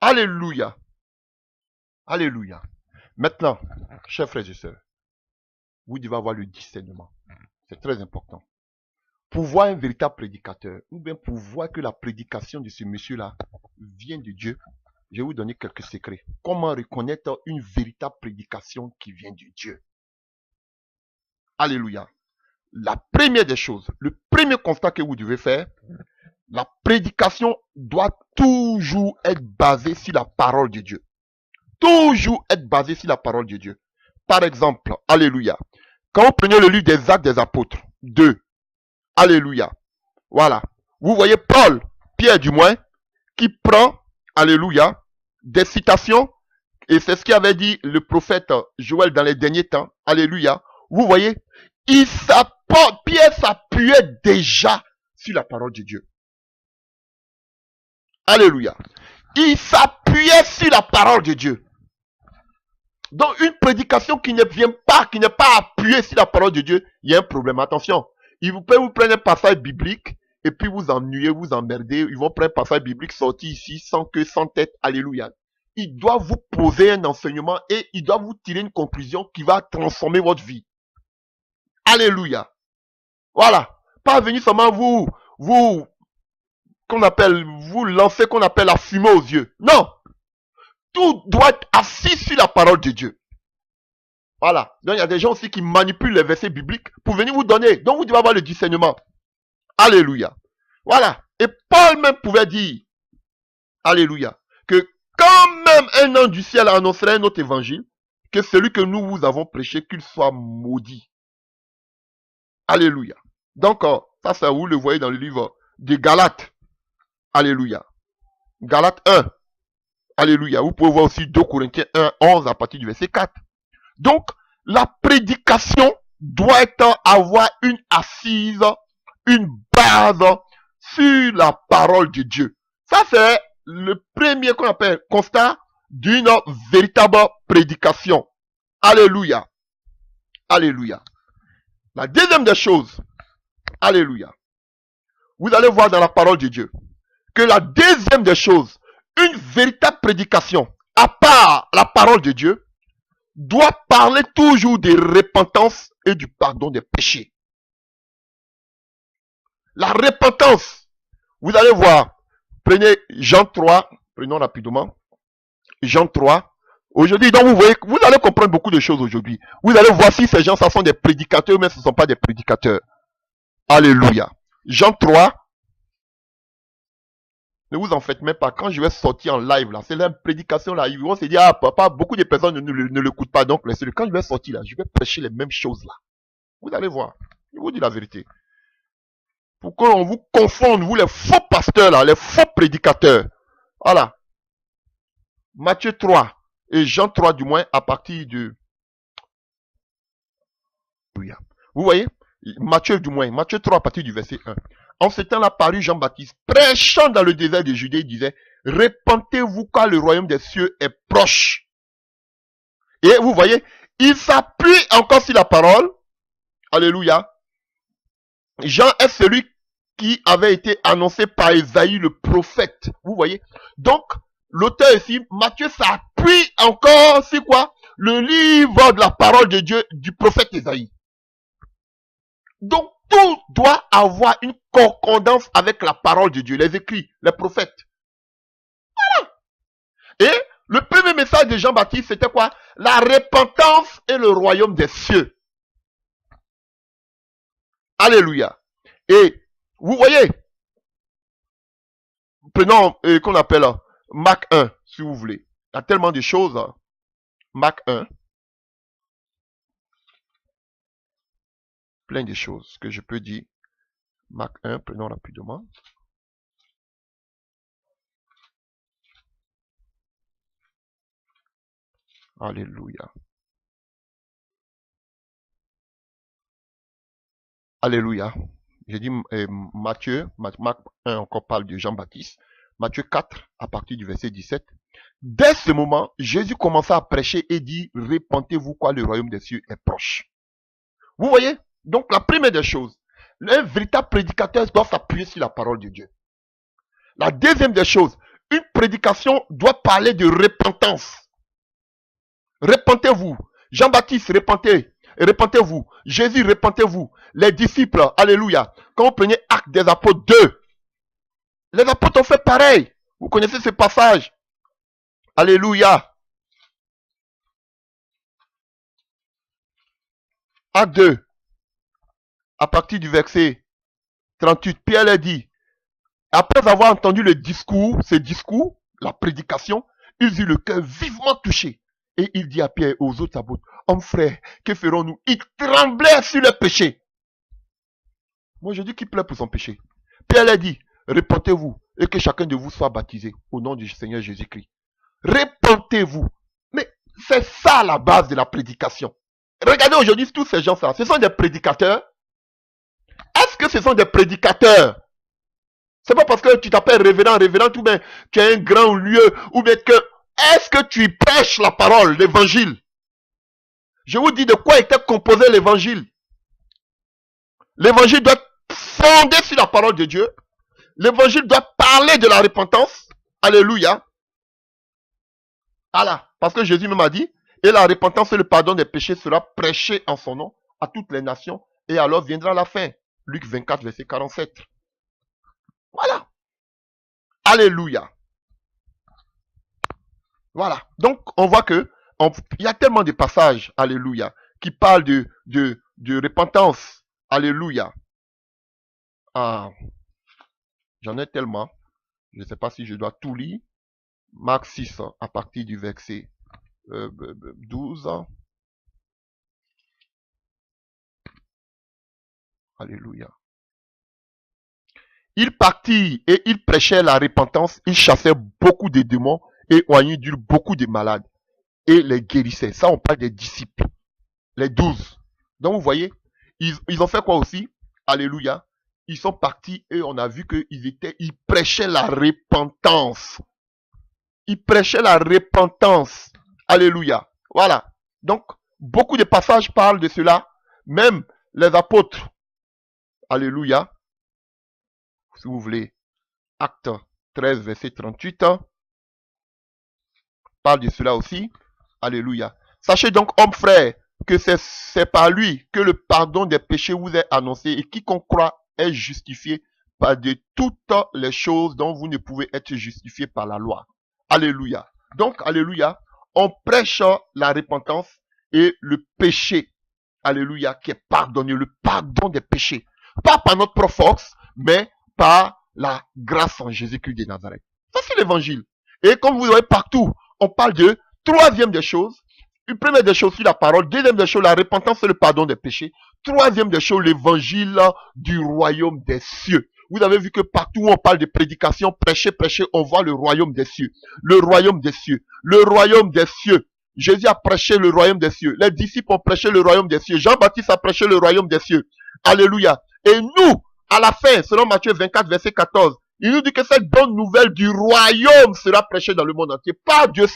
Alléluia. Alléluia. Maintenant, chers frères et sœurs, vous devez avoir le discernement. C'est très important. Pour voir un véritable prédicateur, ou bien pour voir que la prédication de ce monsieur-là vient de Dieu, je vais vous donner quelques secrets. Comment reconnaître une véritable prédication qui vient de Dieu? Alléluia. La première des choses, le premier constat que vous devez faire, la prédication doit toujours être basée sur la parole de Dieu. Toujours être basée sur la parole de Dieu. Par exemple, alléluia. Quand vous prenez le livre des Actes des Apôtres, 2, alléluia. Voilà. Vous voyez Paul, Pierre du moins, qui prend, alléluia, des citations, et c'est ce qu'avait dit le prophète Joël dans les derniers temps, alléluia. Vous voyez, Pierre s'appuyait déjà sur la parole de Dieu. Alléluia. Il s'appuyait sur la parole de Dieu. Donc une prédication qui ne vient pas, qui n'est pas appuyée sur la parole de Dieu, il y a un problème. Attention, ils vous peuvent vous prendre un passage biblique et puis vous ennuyer, vous emmerder. Ils vont prendre un passage biblique sorti ici sans queue, sans tête. Alléluia. Ils doivent vous poser un enseignement et ils doivent vous tirer une conclusion qui va transformer votre vie. Alléluia. Voilà. Pas venir seulement vous lancer qu'on appelle la fumée aux yeux. Non. Tout doit être assis sur la parole de Dieu. Voilà. Donc il y a des gens aussi qui manipulent les versets bibliques pour venir vous donner. Donc vous devez avoir le discernement. Alléluia. Voilà. Et Paul même pouvait dire, alléluia, que quand même un ange du ciel annoncerait un autre évangile, que celui que nous vous avons prêché, qu'il soit maudit. Alléluia. Donc ça c'est vous le voyez dans le livre de Galates. Alléluia. Galates 1. Alléluia. Vous pouvez voir aussi 2 Corinthiens 1, 11 à partir du verset 4. Donc, la prédication doit avoir une assise, une base sur la parole de Dieu. Ça, c'est le premier qu'on appelle constat d'une véritable prédication. Alléluia. Alléluia. La deuxième des choses, alléluia. Vous allez voir dans la parole de Dieu que la deuxième des choses, une véritable prédication, à part la parole de Dieu, doit parler toujours de repentance et du pardon des péchés. La repentance, vous allez voir, prenez Jean 3, prenons rapidement, Jean 3, aujourd'hui, donc vous voyez, vous allez comprendre beaucoup de choses aujourd'hui. Vous allez voir si ces gens, ça sont des prédicateurs, mais ce ne sont pas des prédicateurs. Alléluia. Jean 3, ne vous en faites même pas. Quand je vais sortir en live, là, c'est la prédication, là. Ils vont se dire, ah, papa, beaucoup de personnes ne l'écoutent pas. Donc, quand je vais sortir, là, je vais prêcher les mêmes choses, là. Vous allez voir. Je vous dis la vérité. Pour qu'on vous confonde, vous, les faux pasteurs, là, les faux prédicateurs. Voilà. Matthieu 3 et Jean 3, du moins, à partir de... Vous voyez? Matthieu 3 à partir du verset 1. En ce temps-là parut Jean-Baptiste, prêchant dans le désert de Judée, il disait, repentez-vous car le royaume des cieux est proche. Et vous voyez, il s'appuie encore sur la parole. Alléluia. Jean est celui qui avait été annoncé par Ésaïe le prophète. Vous voyez. Donc, l'auteur ici, Matthieu s'appuie puis encore, c'est quoi? Le livre de la parole de Dieu du prophète Ésaïe. Donc, tout doit avoir une concordance avec la parole de Dieu, les écrits, les prophètes. Voilà. Et le premier message de Jean-Baptiste, c'était quoi? La repentance et le royaume des cieux. Alléluia. Et vous voyez, prenons qu'on appelle Marc 1, si vous voulez. Il y a tellement de choses. Marc 1. Plein de choses que je peux dire. Marc 1, prenons rapidement. Alléluia. Alléluia. J'ai dit Matthieu, Marc 1 encore parle de Jean-Baptiste. Matthieu 4, à partir du verset 17. Dès ce moment, Jésus commença à prêcher et dit, répentez-vous quoi, le royaume des cieux est proche. Vous voyez? Donc la première des choses, un véritable prédicateur doit s'appuyer sur la parole de Dieu. La deuxième des choses, une prédication doit parler de repentance. Repentez-vous. Jean-Baptiste, repentez-vous. Jésus, repentez-vous. Les disciples, alléluia. Quand vous prenez Actes des Apôtres 2, les apôtres ont fait pareil. Vous connaissez ce passage. Alléluia. Acte 2, à partir du verset 38, Pierre a dit, après avoir entendu le discours, ce discours, la prédication, ils eurent le cœur vivement touché. Et il dit à Pierre et aux autres apôtres, hommes frères, que ferons-nous? Ils tremblaient sur le péché. Moi je dis qu'il pleure pour son péché. Pierre a dit, repentez-vous et que chacun de vous soit baptisé au nom du Seigneur Jésus-Christ. Repentez-vous. Mais c'est ça la base de la prédication. Regardez aujourd'hui tous ces gens-là, ce sont des prédicateurs. Est-ce que ce sont des prédicateurs? C'est pas parce que tu t'appelles révérend, ou bien tu as un grand lieu, ou bien que... Est-ce que tu prêches la parole, l'évangile? Je vous dis de quoi était composé l'évangile. L'évangile doit être fondé sur la parole de Dieu. L'évangile doit parler de la repentance. Alléluia. Voilà. Parce que Jésus même a dit, et la repentance et le pardon des péchés sera prêché en son nom à toutes les nations. Et alors viendra la fin. Luc 24, verset 47. Voilà. Alléluia. Voilà. Donc, on voit que il y a tellement de passages, alléluia, qui parlent de repentance. Alléluia. Ah, j'en ai tellement. Je ne sais pas si je dois tout lire. Marc 6, à partir du verset 12. Alléluia. Il partit et il prêchait la repentance. Il chassait beaucoup de démons et oignit beaucoup de malades. Et les guérissait. Ça, on parle des disciples. Les 12. Donc, vous voyez, ils ont fait quoi aussi? Alléluia. Ils sont partis et on a vu qu'ils prêchaient la repentance. Ils prêchaient la repentance. Alléluia. Voilà. Donc, beaucoup de passages parlent de cela. Même les apôtres. Alléluia. Si vous voulez. Acte 13, verset 38. Parle de cela aussi. Alléluia. Sachez donc, hommes frères, que c'est par lui que le pardon des péchés vous est annoncé et quiconque croit est justifié par de toutes les choses dont vous ne pouvez être justifié par la loi. Alléluia. Donc, alléluia, on prêche la repentance et le péché. Alléluia, qui est pardonné, le pardon des péchés. Pas par notre propre force, mais par la grâce en Jésus-Christ de Nazareth. Ça, c'est l'évangile. Et comme vous voyez partout, on parle de troisième des choses. Une première des choses, c'est la parole. Deuxième des choses, la repentance et le pardon des péchés. Troisième des choses, l'évangile du royaume des cieux. Vous avez vu que partout où on parle de prédication, prêcher, on voit le royaume des cieux. Le royaume des cieux. Le royaume des cieux. Jésus a prêché le royaume des cieux. Les disciples ont prêché le royaume des cieux. Jean-Baptiste a prêché le royaume des cieux. Alléluia. Et nous, à la fin, selon Matthieu 24, verset 14, il nous dit que cette bonne nouvelle du royaume sera prêchée dans le monde entier. Pas Dieu.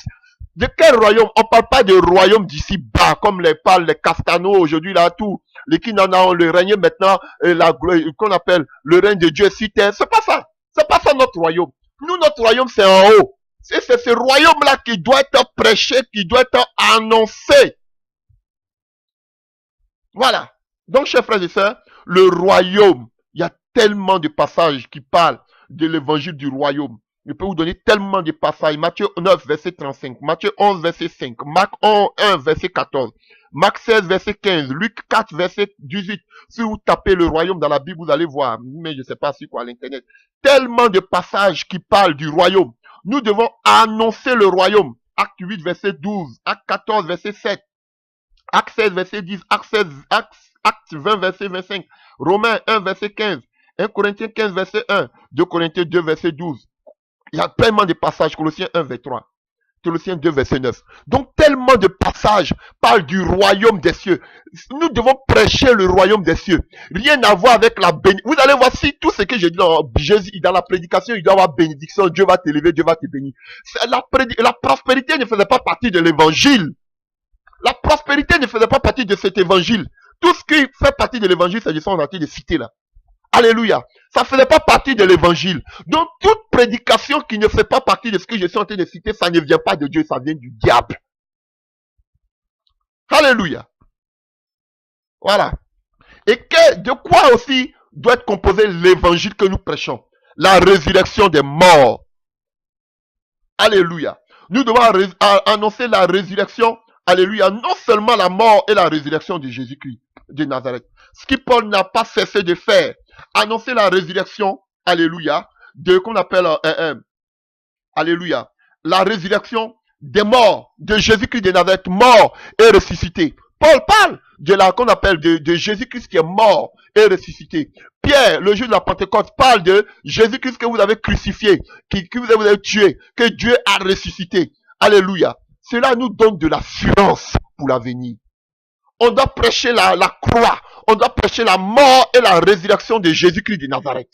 De quel royaume? On ne parle pas de royaume d'ici bas, comme parlent les Castano aujourd'hui, là, tout. Les Kinana ont le règne maintenant, qu'on appelle le règne de Dieu sur terre. C'est pas ça. C'est pas ça notre royaume. Nous, notre royaume, c'est en haut. C'est ce royaume-là qui doit être prêché, qui doit être annoncé. Voilà. Donc, chers frères et sœurs, le royaume, il y a tellement de passages qui parlent de l'évangile du royaume. Je peux vous donner tellement de passages. Matthieu 9, verset 35. Matthieu 11, verset 5. Marc 1, verset 14. Marc 16, verset 15. Luc 4, verset 18. Si vous tapez le royaume dans la Bible, vous allez voir. Mais je ne sais pas si quoi à l'internet. Tellement de passages qui parlent du royaume. Nous devons annoncer le royaume. Acte 8, verset 12. Acte 14, verset 7. Acte 16, verset 10. Acte 20, verset 25. Romains 1, verset 15. 1 Corinthiens 15, verset 1. 2 Corinthiens 2, verset 12. Il y a tellement de passages. Colossiens 1, verset 3. Colossiens 2, verset 9. Donc, tellement de passages parlent du royaume des cieux. Nous devons prêcher le royaume des cieux. Rien à voir avec la bénédiction. Vous allez voir si tout ce que j'ai dit dans la prédication, il doit y avoir bénédiction. Dieu va t'élever, Dieu va te bénir. La prospérité ne faisait pas partie de l'évangile. La prospérité ne faisait pas partie de cet évangile. Tout ce qui fait partie de l'évangile, c'est ce qu'on a été de citer là. Alléluia. Ça ne faisait pas partie de l'évangile. Donc, toute prédication qui ne fait pas partie de ce que je suis en train de citer, ça ne vient pas de Dieu, ça vient du diable. Alléluia. Voilà. Et de quoi aussi doit être composé l'évangile que nous prêchons? La résurrection des morts. Alléluia. Nous devons annoncer la résurrection. Alléluia. Non seulement la mort et la résurrection de Jésus-Christ de Nazareth. Ce que Paul n'a pas cessé de faire. Annoncer la résurrection. Alléluia. De qu'on appelle alléluia. La résurrection des morts de Jésus-Christ de Nazareth, mort et ressuscité. Paul parle de la qu'on appelle de Jésus-Christ qui est mort et ressuscité. Pierre, le jour de la Pentecôte, parle de Jésus-Christ que vous avez crucifié, que vous avez tué, que Dieu a ressuscité. Alléluia. Cela nous donne de l'assurance pour l'avenir. On doit prêcher la croix. On doit prêcher la mort et la résurrection de Jésus-Christ de Nazareth.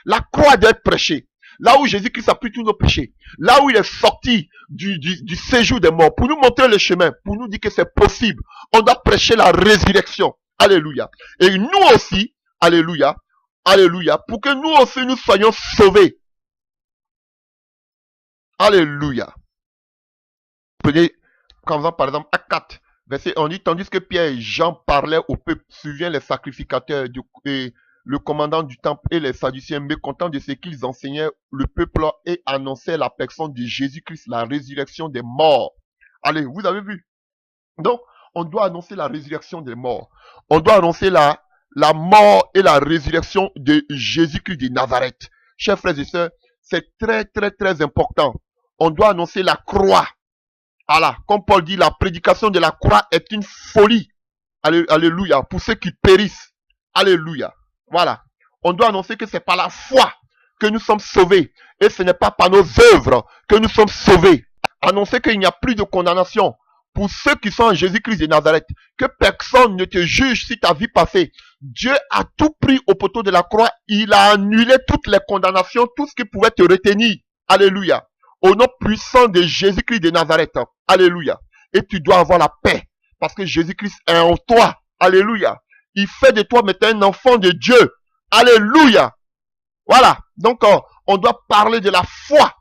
La croix doit être prêchée. Là où Jésus-Christ a pris tous nos péchés. Là où il est sorti du séjour des morts. Pour nous montrer le chemin. Pour nous dire que c'est possible. On doit prêcher la résurrection. Alléluia. Et nous aussi, alléluia, alléluia, pour que nous aussi nous soyons sauvés. Alléluia. Prenez, comme par exemple, Acte 4, verset 1, dit, tandis que Pierre et Jean parlaient au peuple, suivaient les sacrificateurs et le commandant du temple et les Sadducéens, mécontents de ce qu'ils enseignaient le peuple et annonçaient la personne de Jésus-Christ, la résurrection des morts. Allez, vous avez vu? Donc, on doit annoncer la résurrection des morts. On doit annoncer la mort et la résurrection de Jésus-Christ de Nazareth. Chers frères et sœurs, c'est très, très, très important. On doit annoncer la croix. Voilà, comme Paul dit, la prédication de la croix est une folie. Alléluia, pour ceux qui périssent. Alléluia. Voilà. On doit annoncer que c'est par la foi que nous sommes sauvés. Et ce n'est pas par nos œuvres que nous sommes sauvés. Annoncer qu'il n'y a plus de condamnation pour ceux qui sont en Jésus-Christ de Nazareth. Que personne ne te juge si ta vie passée. Dieu a tout pris au poteau de la croix. Il a annulé toutes les condamnations, tout ce qui pouvait te retenir. Alléluia. Au nom puissant de Jésus-Christ de Nazareth. Alléluia. Et tu dois avoir la paix. Parce que Jésus-Christ est en toi. Alléluia. Il fait de toi maintenant un enfant de Dieu. Alléluia. Voilà. Donc, on doit parler de la foi.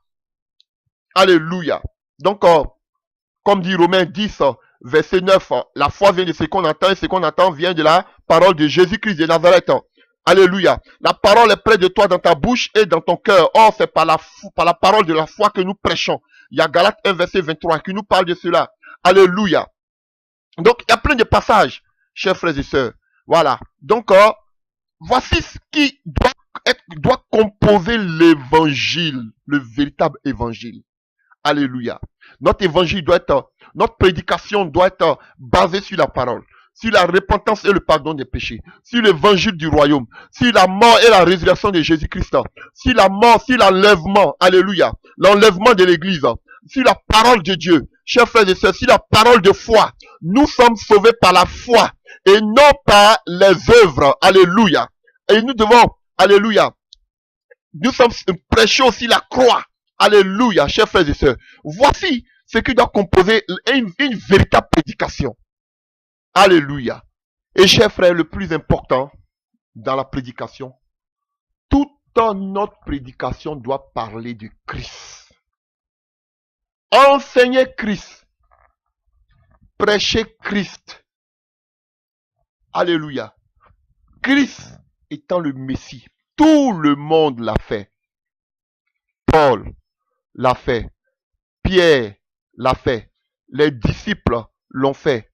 Alléluia. Donc, comme dit Romains 10, verset 9, la foi vient de ce qu'on entend et ce qu'on entend vient de la parole de Jésus-Christ de Nazareth. Alléluia. La parole est près de toi dans ta bouche et dans ton cœur. Or, c'est par la parole de la foi que nous prêchons. Il y a Galates 1, verset 23 qui nous parle de cela. Alléluia. Donc, il y a plein de passages, chers frères et sœurs. Voilà. Donc, voici ce qui doit composer l'évangile, le véritable évangile. Alléluia. Notre évangile doit être, notre prédication doit être basée sur la parole, sur la repentance et le pardon des péchés, sur l'évangile du royaume, sur la mort et la résurrection de Jésus-Christ, sur la mort, sur l'enlèvement, alléluia, l'enlèvement de l'église, sur la parole de Dieu. Chers frères et sœurs, sur la parole de foi, nous sommes sauvés par la foi et non par les œuvres. Alléluia. Et nous devons, alléluia, nous sommes prêchés aussi la croix. Alléluia, chers frères et sœurs. Voici ce qui doit composer une véritable prédication. Alléluia. Et chers frères, le plus important dans la prédication, toute notre prédication doit parler du Christ. enseigner Christ, prêcher Christ. Alléluia. Christ étant le Messie. Tout le monde l'a fait. Paul l'a fait. Pierre l'a fait. Les disciples l'ont fait.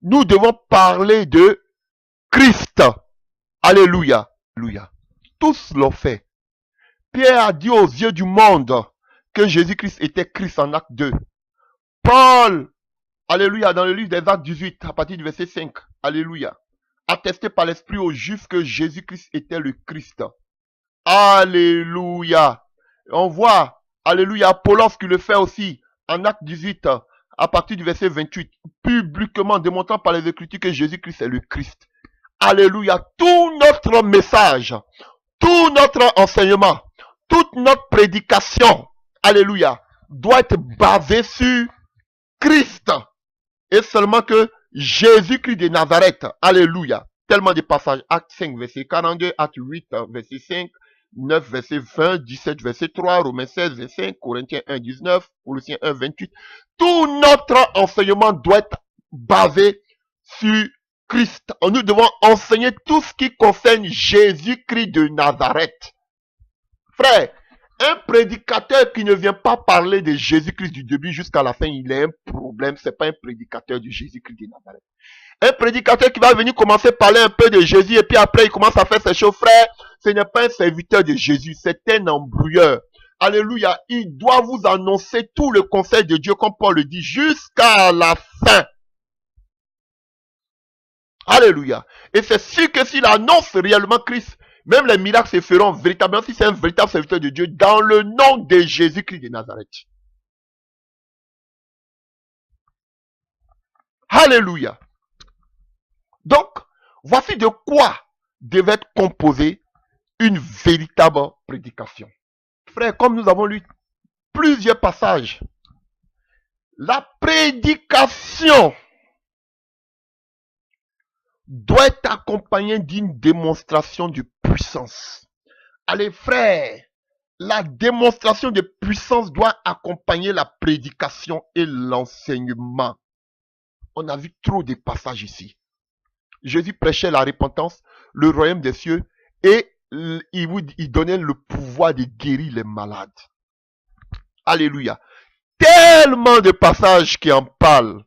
Nous devons parler de Christ. Alléluia. Alléluia. Tous l'ont fait. Pierre a dit aux yeux du monde que Jésus-Christ était Christ en acte 2. Paul, alléluia, dans le livre des Actes 18, à partir du verset 5, alléluia, attesté par l'Esprit aux Juifs que Jésus-Christ était le Christ. Alléluia. On voit, alléluia, Apollos qui le fait aussi, en Acte 18, à partir du verset 28, publiquement démontrant par les Écritures que Jésus-Christ est le Christ. Alléluia. Tout notre message, tout notre enseignement, toute notre prédication, alléluia, doit être basé sur Christ. Et seulement que Jésus-Christ de Nazareth, alléluia. Tellement de passages, Acte 5, verset 42, Acte 8, verset 5, 9, verset 20, 17, verset 3, Romains 16, verset 5, Corinthiens 1, 19, Colossiens 1, 28. Tout notre enseignement doit être basé sur Christ. Nous devons enseigner tout ce qui concerne Jésus-Christ de Nazareth. Frère, un prédicateur qui ne vient pas parler de Jésus-Christ du début jusqu'à la fin, il a un problème. C'est pas un prédicateur de Jésus-Christ de Nazareth. Un prédicateur qui va venir commencer à parler un peu de Jésus et puis après il commence à faire ses choses, frère, ce n'est pas un serviteur de Jésus, c'est un embrouilleur. Alléluia, il doit vous annoncer tout le conseil de Dieu, comme Paul le dit, jusqu'à la fin. Alléluia. Et c'est sûr que s'il annonce réellement Christ, même les miracles se feront véritablement si c'est un véritable serviteur de Dieu dans le nom de Jésus-Christ de Nazareth. Alléluia. Donc, voici de quoi devait être composée une véritable prédication. Frère, comme nous avons lu plusieurs passages, la prédication doit être accompagnée d'une démonstration de puissance. Allez, frère, la démonstration de puissance doit accompagner la prédication et l'enseignement. On a vu trop de passages ici. Jésus prêchait la repentance, le royaume des cieux, et il donnait le pouvoir de guérir les malades. Alléluia. Tellement de passages qui en parlent.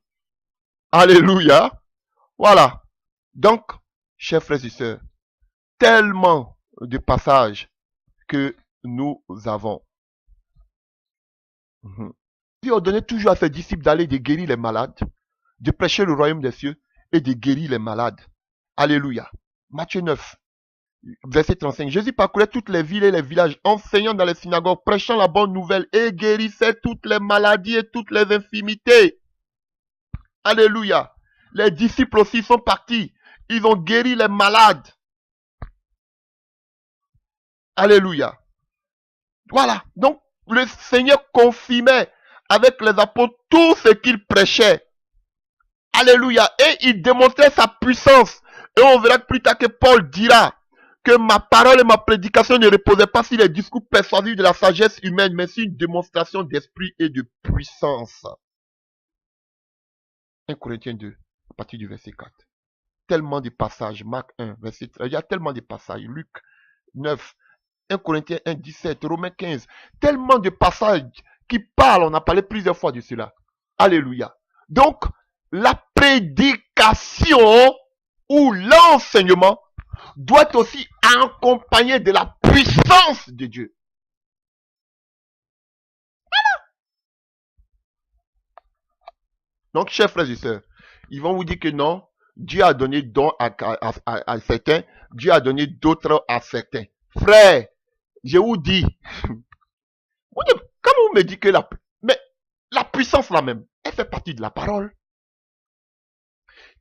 Alléluia. Voilà. Donc, chers frères et sœurs, tellement de passages que nous avons. Puis on donnait toujours à ses disciples d'aller de guérir les malades, de prêcher le royaume des cieux et de guérir les malades. Alléluia. Matthieu 9, verset 35. Jésus parcourait toutes les villes et les villages, enseignant dans les synagogues, prêchant la bonne nouvelle et guérissait toutes les maladies et toutes les infirmités. Alléluia. Les disciples aussi sont partis. Ils ont guéri les malades. Alléluia. Voilà. Donc, le Seigneur confirmait avec les apôtres tout ce qu'il prêchait. Alléluia. Et il démontrait sa puissance. Et on verra plus tard que Paul dira que ma parole et ma prédication ne reposaient pas sur les discours persuasifs de la sagesse humaine, mais sur une démonstration d'esprit et de puissance. 1 Corinthiens 2, à partir du verset 4. Tellement de passages. Marc 1, verset 13. Il y a tellement de passages. Luc 9, 1 Corinthiens 1, 17, Romains 15. Tellement de passages qui parlent. On a parlé plusieurs fois de cela. Alléluia. Donc, la prédication ou l'enseignement doit être aussi accompagné de la puissance de Dieu. Voilà. Donc, chers frères et sœurs, ils vont vous dire que non, Dieu a donné don à certains, Dieu a donné d'autres à certains. Frère, je vous dis, comme vous me dites que la puissance là même, elle fait partie de la parole.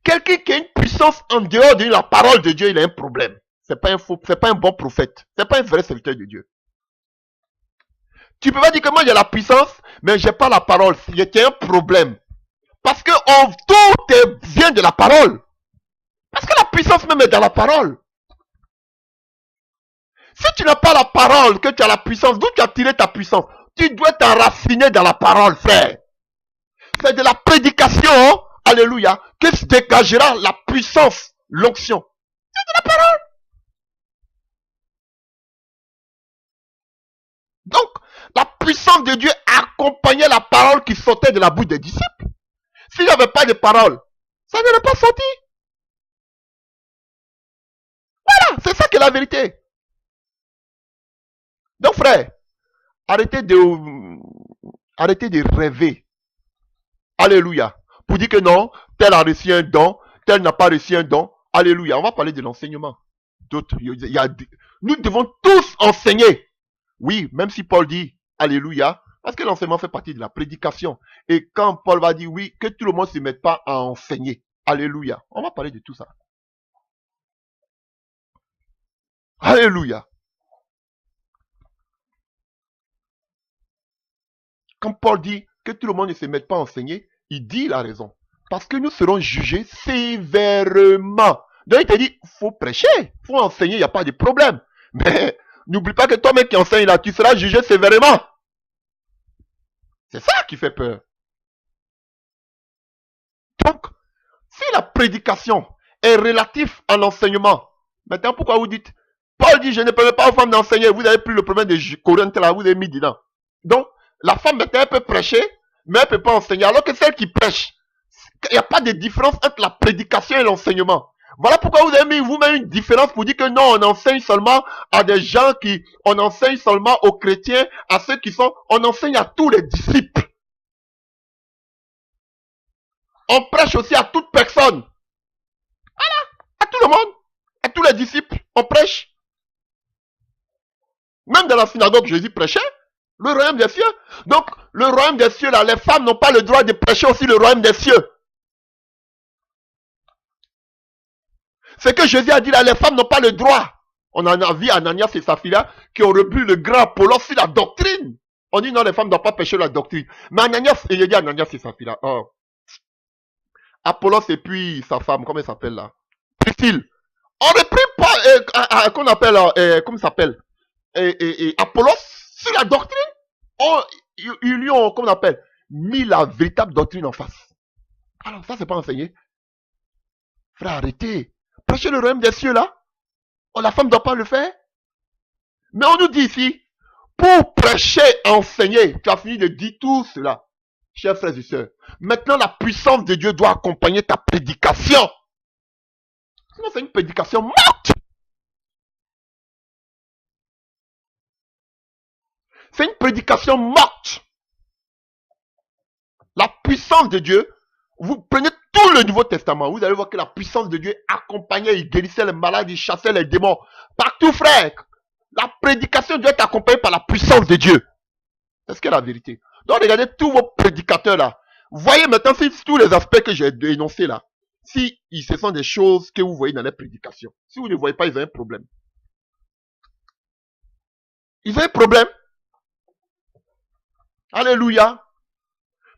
Quelqu'un qui a une puissance en dehors de la parole de Dieu, il a un problème. C'est pas un bon prophète. C'est pas un vrai serviteur de Dieu. Tu peux pas dire que moi j'ai la puissance, mais j'ai pas la parole. Il y a un problème. Parce que tout vient de la parole. Parce que la puissance même est dans la parole. Si tu n'as pas la parole, que tu as la puissance, d'où tu as tiré ta puissance? Tu dois t'enraciner dans la parole, frère. C'est de la prédication, alléluia, que se dégagera la puissance, l'onction. C'est de la parole. Donc, la puissance de Dieu accompagnait la parole qui sortait de la bouche des disciples. S'il n'y avait pas de parole, ça n'aurait pas sorti. Voilà, c'est ça qui est la vérité. Donc, frère, arrêtez de rêver. Alléluia. Pour dire que non, tel a reçu un don, tel n'a pas reçu un don. Alléluia. On va parler de l'enseignement. Nous devons tous enseigner. Oui, même si Paul dit alléluia, parce que l'enseignement fait partie de la prédication. Et quand Paul va dire oui, que tout le monde ne se mette pas à enseigner. Alléluia. On va parler de tout ça. Alléluia. Quand Paul dit que tout le monde ne se mette pas à enseigner, il dit la raison. Parce que nous serons jugés sévèrement. Donc il te dit, il faut prêcher, il faut enseigner, il n'y a pas de problème. Mais n'oublie pas que toi-même qui enseigne là, tu seras jugé sévèrement. C'est ça qui fait peur. Donc, si la prédication est relative à l'enseignement, maintenant pourquoi vous dites, Paul dit, je ne permets pas aux femmes d'enseigner, vous avez pris le problème de Corinthe là, vous avez mis dedans. Donc, la femme maintenant elle peut prêcher, mais elle ne peut pas enseigner. Alors que celle qui prêche, il n'y a pas de différence entre la prédication et l'enseignement. Voilà pourquoi vous avez mis vous-même une différence pour dire que non, on enseigne seulement à des gens on enseigne seulement aux chrétiens, à ceux qui sont, on enseigne à tous les disciples. On prêche aussi à toute personne. Voilà, à tout le monde, à tous les disciples, on prêche. Même dans la synagogue, Jésus prêchait le royaume des cieux. Donc, le royaume des cieux, là, les femmes n'ont pas le droit de prêcher aussi le royaume des cieux. C'est que Jésus a dit là, les femmes n'ont pas le droit. On en a vu Ananias et Saphira qui ont repris le grand Apollos sur la doctrine. On dit non, les femmes ne doivent pas pécher la doctrine. Mais Ananias, et il dit Ananias et Saphira. Oh. Apollos et puis sa femme, comment elle s'appelle là? Priscille. On reprit pas, qu'on appelle, comment ça s'appelle? Apollos sur la doctrine. Ils lui ont, comment on appelle, mis la véritable doctrine en face. Alors ça, c'est pas enseigné. Frère, arrêtez. Prêchez le royaume des cieux là. Oh, la femme ne doit pas le faire. Mais on nous dit ici, pour prêcher, enseigner, tu as fini de dire tout cela, chers frères et sœurs. Maintenant, la puissance de Dieu doit accompagner ta prédication. Sinon, c'est une prédication morte. C'est une prédication morte. La puissance de Dieu, vous prenez tout le Nouveau Testament, vous allez voir que la puissance de Dieu accompagnait, il guérissait les malades, il chassait les démons. Partout, frère. La prédication doit être accompagnée par la puissance de Dieu. C'est ce qu'est la vérité. Donc, regardez tous vos prédicateurs là. Voyez maintenant si tous les aspects que j'ai énoncés là, si ce sont des choses que vous voyez dans les prédications. Si vous ne voyez pas, ils ont un problème. Ils ont un problème. Alléluia.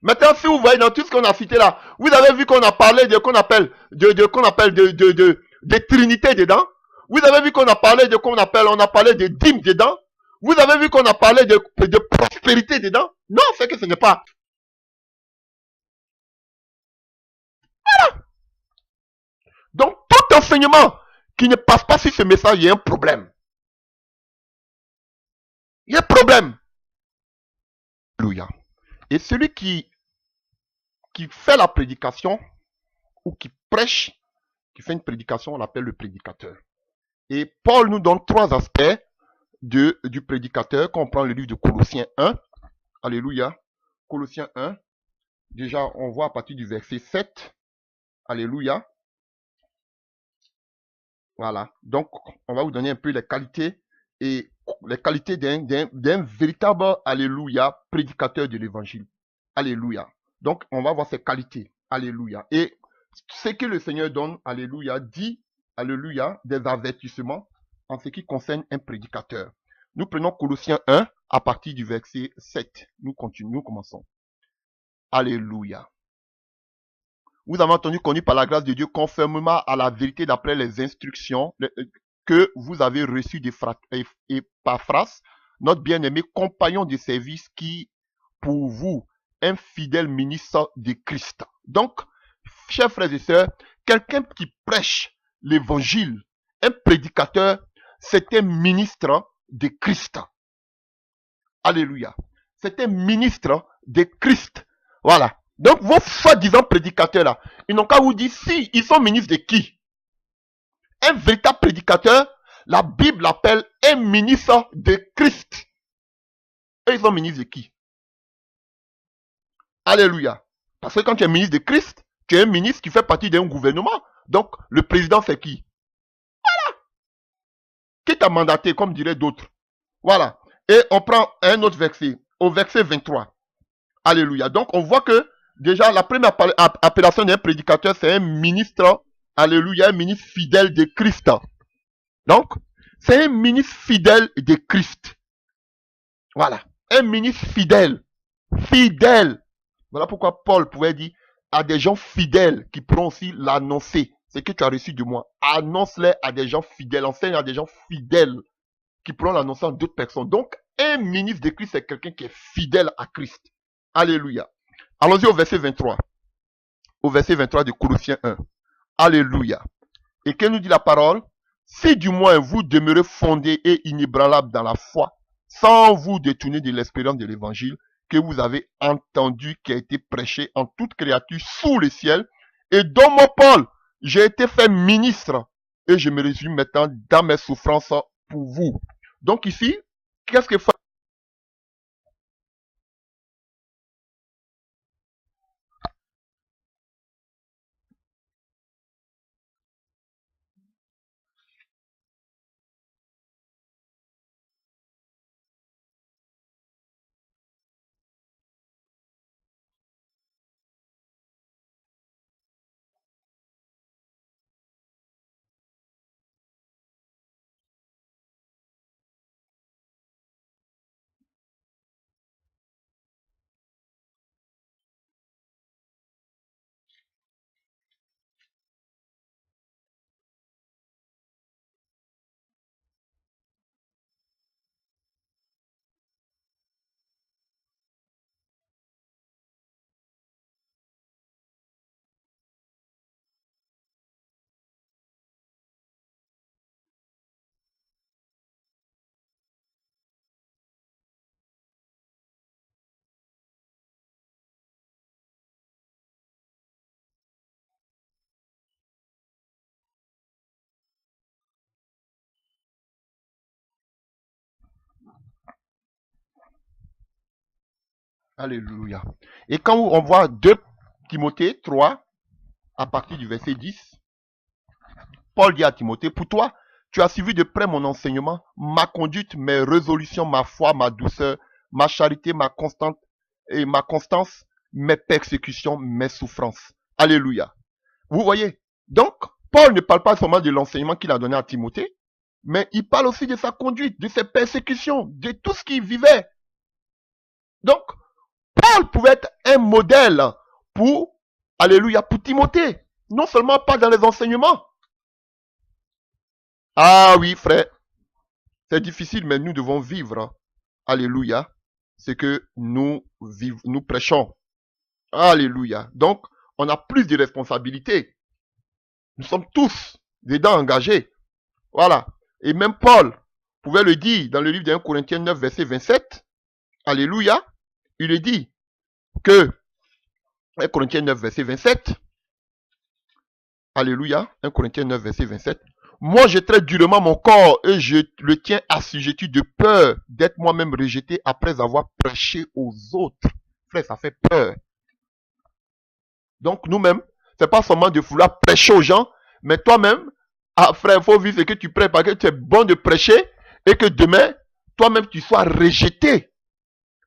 Maintenant, si vous voyez dans tout ce qu'on a cité là, vous avez vu qu'on a parlé de qu'on appelle de Trinité dedans. Vous avez vu qu'on a parlé de qu'on appelle, on a parlé de dîmes dedans. Vous avez vu qu'on a parlé de prospérité dedans. Non, c'est que ce n'est pas. Voilà. Donc, tout enseignement qui ne passe pas sur ce message, il y a un problème. Il y a un problème. Alléluia. Et celui qui fait la prédication ou qui prêche, qui fait une prédication, on l'appelle le prédicateur. Et Paul nous donne trois aspects du prédicateur quand on prend le livre de Colossiens 1. Alléluia. Colossiens 1. Déjà, on voit à partir du verset 7. Alléluia. Voilà. Donc, on va vous donner un peu les qualités et les qualités d'un véritable, alléluia, prédicateur de l'évangile. Alléluia. Donc, on va voir ses qualités. Alléluia. Et ce que le Seigneur donne, alléluia, dit, alléluia, des avertissements en ce qui concerne un prédicateur. Nous prenons Colossiens 1 à partir du verset 7. Nous continuons, nous commençons. Alléluia. Vous avez entendu, connu par la grâce de Dieu, conformément à la vérité d'après les instructions que vous avez reçues d'Épaphras, notre bien-aimé compagnon de service qui, pour vous, un fidèle ministre de Christ. Donc, chers frères et sœurs, quelqu'un qui prêche l'évangile, un prédicateur, c'est un ministre de Christ. Alléluia. C'est un ministre de Christ. Voilà. Donc, vos soi-disant prédicateurs là, ils n'ont qu'à vous dire si ils sont ministres de qui? Un véritable prédicateur, la Bible l'appelle un ministre de Christ. Et ils sont ministres de qui? Alléluia. Parce que quand tu es ministre de Christ, tu es un ministre qui fait partie d'un gouvernement. Donc, le président, c'est qui? Voilà. Qui t'a mandaté, comme diraient d'autres? Voilà. Et on prend un autre verset, au verset 23. Alléluia. Donc, on voit que déjà, la première appellation d'un prédicateur, c'est un ministre, alléluia, un ministre fidèle de Christ. Donc, c'est un ministre fidèle de Christ. Voilà. Un ministre fidèle. Fidèle. Voilà pourquoi Paul pouvait dire à des gens fidèles qui pourront aussi l'annoncer. Ce que tu as reçu de moi. Annonce-les à des gens fidèles. Enseigne à des gens fidèles qui pourront l'annoncer à d'autres personnes. Donc, un ministre de Christ, c'est quelqu'un qui est fidèle à Christ. Alléluia. Allons-y au verset 23. Au verset 23 de Colossiens 1. Alléluia. Et que nous dit la parole? Si du moins vous demeurez fondés et inébranlables dans la foi, sans vous détourner de l'espérance de l'évangile que vous avez entendu, qui a été prêché en toute créature sous le ciel, et dont moi, Paul, j'ai été fait ministre, et je me résume maintenant dans mes souffrances pour vous. Donc ici, qu'est-ce que fait? Alléluia. Et quand on voit 2 Timothée 3, à partir du verset 10, Paul dit à Timothée, pour toi, tu as suivi de près mon enseignement, ma conduite, mes résolutions, ma foi, ma douceur, ma charité, ma constance, mes persécutions, mes souffrances. Alléluia. Vous voyez? Donc, Paul ne parle pas seulement de l'enseignement qu'il a donné à Timothée, mais il parle aussi de sa conduite, de ses persécutions, de tout ce qu'il vivait. Donc, Paul pouvait être un modèle pour, alléluia, pour Timothée. Non seulement pas dans les enseignements. Ah oui, frère, c'est difficile, mais nous devons vivre, alléluia, ce que nous prêchons. Alléluia. Donc, on a plus de responsabilités. Nous sommes tous dedans engagés. Voilà. Et même Paul pouvait le dire dans le livre de 1 Corinthiens 9, verset 27. Alléluia. Il le dit que 1 Corinthiens 9, verset 27. Alléluia. 1 Corinthiens 9, verset 27. Moi, je traite durement mon corps et je le tiens assujetti de peur d'être moi-même rejeté après avoir prêché aux autres. Frère, ça fait peur. Donc, nous-mêmes, c'est pas seulement de vouloir prêcher aux gens, mais toi-même, ah, frère, il faut vivre ce que tu prêches parce que tu es bon de prêcher et que demain, toi-même, tu sois rejeté.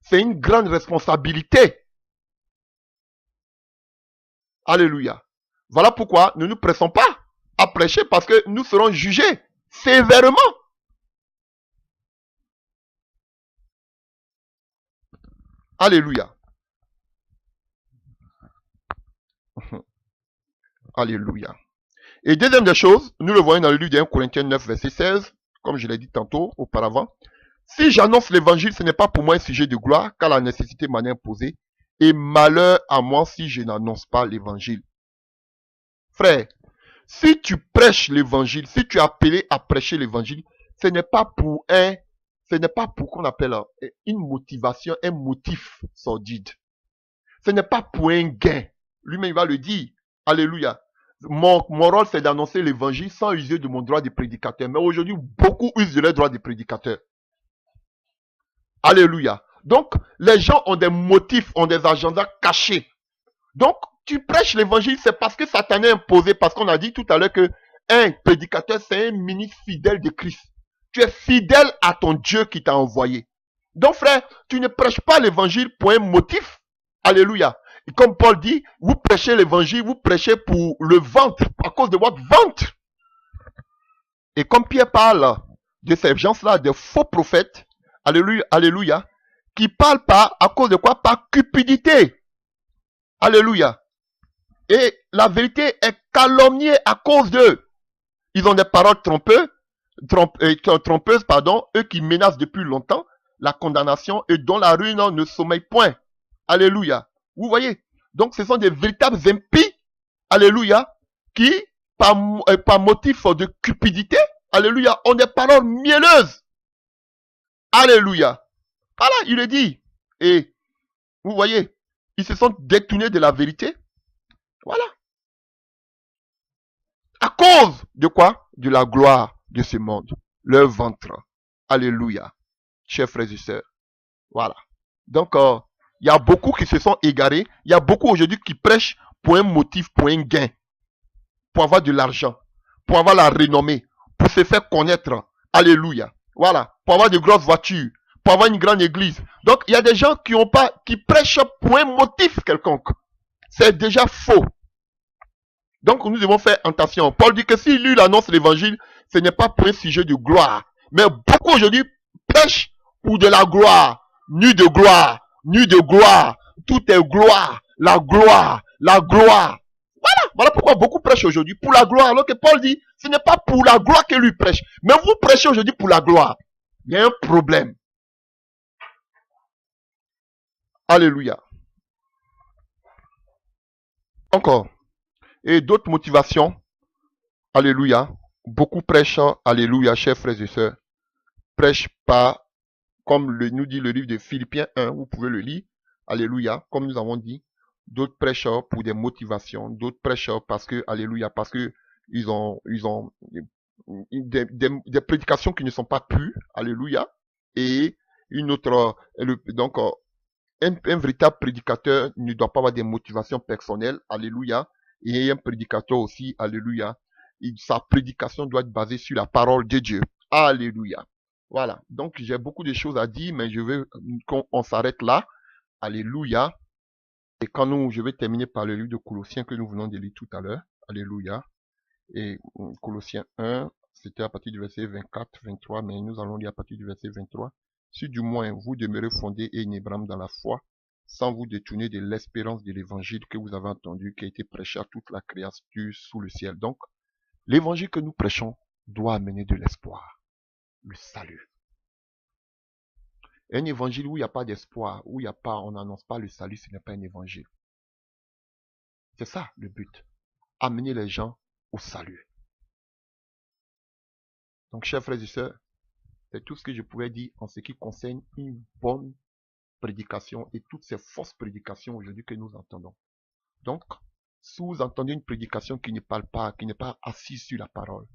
C'est une grande responsabilité. Alléluia. Voilà pourquoi nous ne pressons pas à prêcher parce que nous serons jugés sévèrement. Alléluia. Alléluia. Et deuxième des choses, nous le voyons dans le livre de 1 Corinthiens 9, verset 16, comme je l'ai dit tantôt auparavant. Si j'annonce l'évangile, ce n'est pas pour moi un sujet de gloire, car la nécessité m'en est imposée. et malheur à moi si je n'annonce pas l'évangile. Frère, si tu prêches l'évangile, si tu es appelé à prêcher l'évangile, ce n'est pas pour qu'on appelle une motivation, un motif sordide. Ce n'est pas pour un gain. Lui-même, il va le dire. Alléluia. Mon rôle, c'est d'annoncer l'évangile sans user de mon droit de prédicateur. Mais aujourd'hui, beaucoup usent de leur droit de prédicateur. Alléluia. Donc, les gens ont des motifs, ont des agendas cachés. Donc, tu prêches l'évangile, c'est parce que ça t'en est imposé, parce qu'on a dit tout à l'heure que un prédicateur, c'est un ministre fidèle de Christ. Tu es fidèle à ton Dieu qui t'a envoyé. Donc, frère, tu ne prêches pas l'évangile pour un motif. Alléluia. Et comme Paul dit, vous prêchez l'évangile, vous prêchez pour le ventre, à cause de votre ventre. Et comme Pierre parle de ces gens-là, des faux prophètes, alléluia, alléluia, qui parlent pas à cause de quoi? Par cupidité. Alléluia. Et la vérité est calomniée à cause d'eux. Ils ont des paroles trompeuses, eux qui menacent depuis longtemps la condamnation et dont la ruine ne sommeille point. Alléluia. Vous voyez? Donc ce sont des véritables impies, alléluia, qui, par motif de cupidité, alléluia, ont des paroles mielleuses. Alléluia. Voilà, il le dit. Et vous voyez, ils se sont détournés de la vérité. Voilà. À cause de quoi? De la gloire de ce monde. Leur ventre. Alléluia. Chers frères et sœurs. Voilà. Donc, il y a beaucoup qui se sont égarés. Il y a beaucoup aujourd'hui qui prêchent pour un motif, pour un gain. Pour avoir de l'argent. Pour avoir la renommée. Pour se faire connaître. Alléluia. Voilà. Pour avoir de grosses voitures. Pour avoir une grande église. Donc, il y a des gens qui prêchent pour un motif quelconque. C'est déjà faux. Donc, nous devons faire attention. Paul dit que si lui annonce l'évangile, ce n'est pas pour un sujet de gloire. Mais beaucoup aujourd'hui prêchent pour de la gloire. Nu de gloire. Nu de gloire. Tout est gloire. La gloire. La gloire. Voilà pourquoi beaucoup prêchent aujourd'hui pour la gloire. Alors que Paul dit, ce n'est pas pour la gloire que lui prêche. Mais vous prêchez aujourd'hui pour la gloire. Il y a un problème. Alléluia. Encore. Et d'autres motivations. Alléluia. Beaucoup prêchent, alléluia, chers frères et sœurs. Prêchent pas, comme nous dit le livre de Philippiens 1, vous pouvez le lire. Alléluia, comme nous avons dit. D'autres prêchent pour des motivations. D'autres prêchent parce que, alléluia, parce que ils ont des prédications qui ne sont pas pures. Alléluia. Et une autre, donc, un véritable prédicateur ne doit pas avoir des motivations personnelles. Alléluia. Et un prédicateur aussi, alléluia. Sa prédication doit être basée sur la parole de Dieu. Alléluia. Voilà. Donc, j'ai beaucoup de choses à dire, mais je veux qu'on s'arrête là. Alléluia. Et je vais terminer par le livre de Colossiens que nous venons de lire tout à l'heure. Alléluia. Et Colossiens 1, c'était à partir du verset 24, 23, mais nous allons lire à partir du verset 23. Si du moins vous demeurez fondés et inébranlables dans la foi, sans vous détourner de l'espérance de l'évangile que vous avez entendu, qui a été prêché à toute la créature sous le ciel. Donc, l'évangile que nous prêchons doit amener de l'espoir, le salut. Un évangile où il n'y a pas d'espoir, où on n'annonce pas le salut, ce n'est pas un évangile. C'est ça le but. Amener les gens au salut. Donc, chers frères et sœurs, c'est tout ce que je pouvais dire en ce qui concerne une bonne prédication et toutes ces fausses prédications aujourd'hui que nous entendons. Donc, si vous entendez une prédication qui ne parle pas, qui n'est pas assise sur la parole,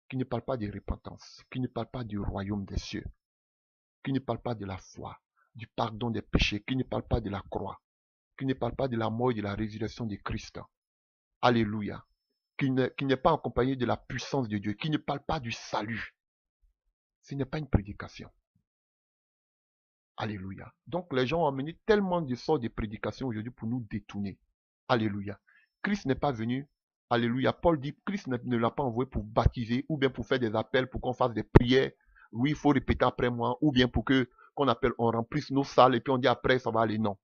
qui ne parle pas de repentance, qui ne parle pas du royaume des cieux, qui ne parle pas de la foi, du pardon des péchés, qui ne parle pas de la croix, qui ne parle pas de la mort et de la résurrection de Christ. Alléluia. Qui n'est pas accompagné de la puissance de Dieu, qui ne parle pas du salut. Ce n'est pas une prédication. Alléluia. Donc les gens ont amené tellement de sortes de prédications aujourd'hui pour nous détourner. Alléluia. Christ n'est pas venu. Alléluia. Paul dit, Christ ne l'a pas envoyé pour baptiser, ou bien pour faire des appels, pour qu'on fasse des prières. Oui, il faut répéter après moi, ou bien pour qu'on remplisse nos salles, et puis on dit après, ça va aller. Non.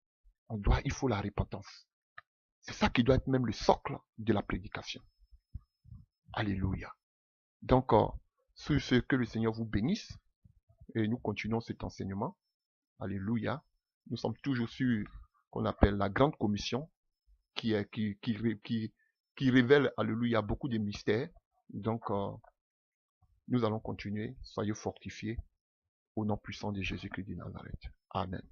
Il faut la repentance. C'est ça qui doit être même le socle de la prédication. Alléluia. Donc, sur ce, que le Seigneur vous bénisse, et nous continuons cet enseignement. Alléluia. Nous sommes toujours sûrs qu'on appelle la Grande Commission, qui révèle, alléluia, beaucoup de mystères. Donc, nous allons continuer. Soyez fortifiés au nom puissant de Jésus-Christ de Nazareth. Amen.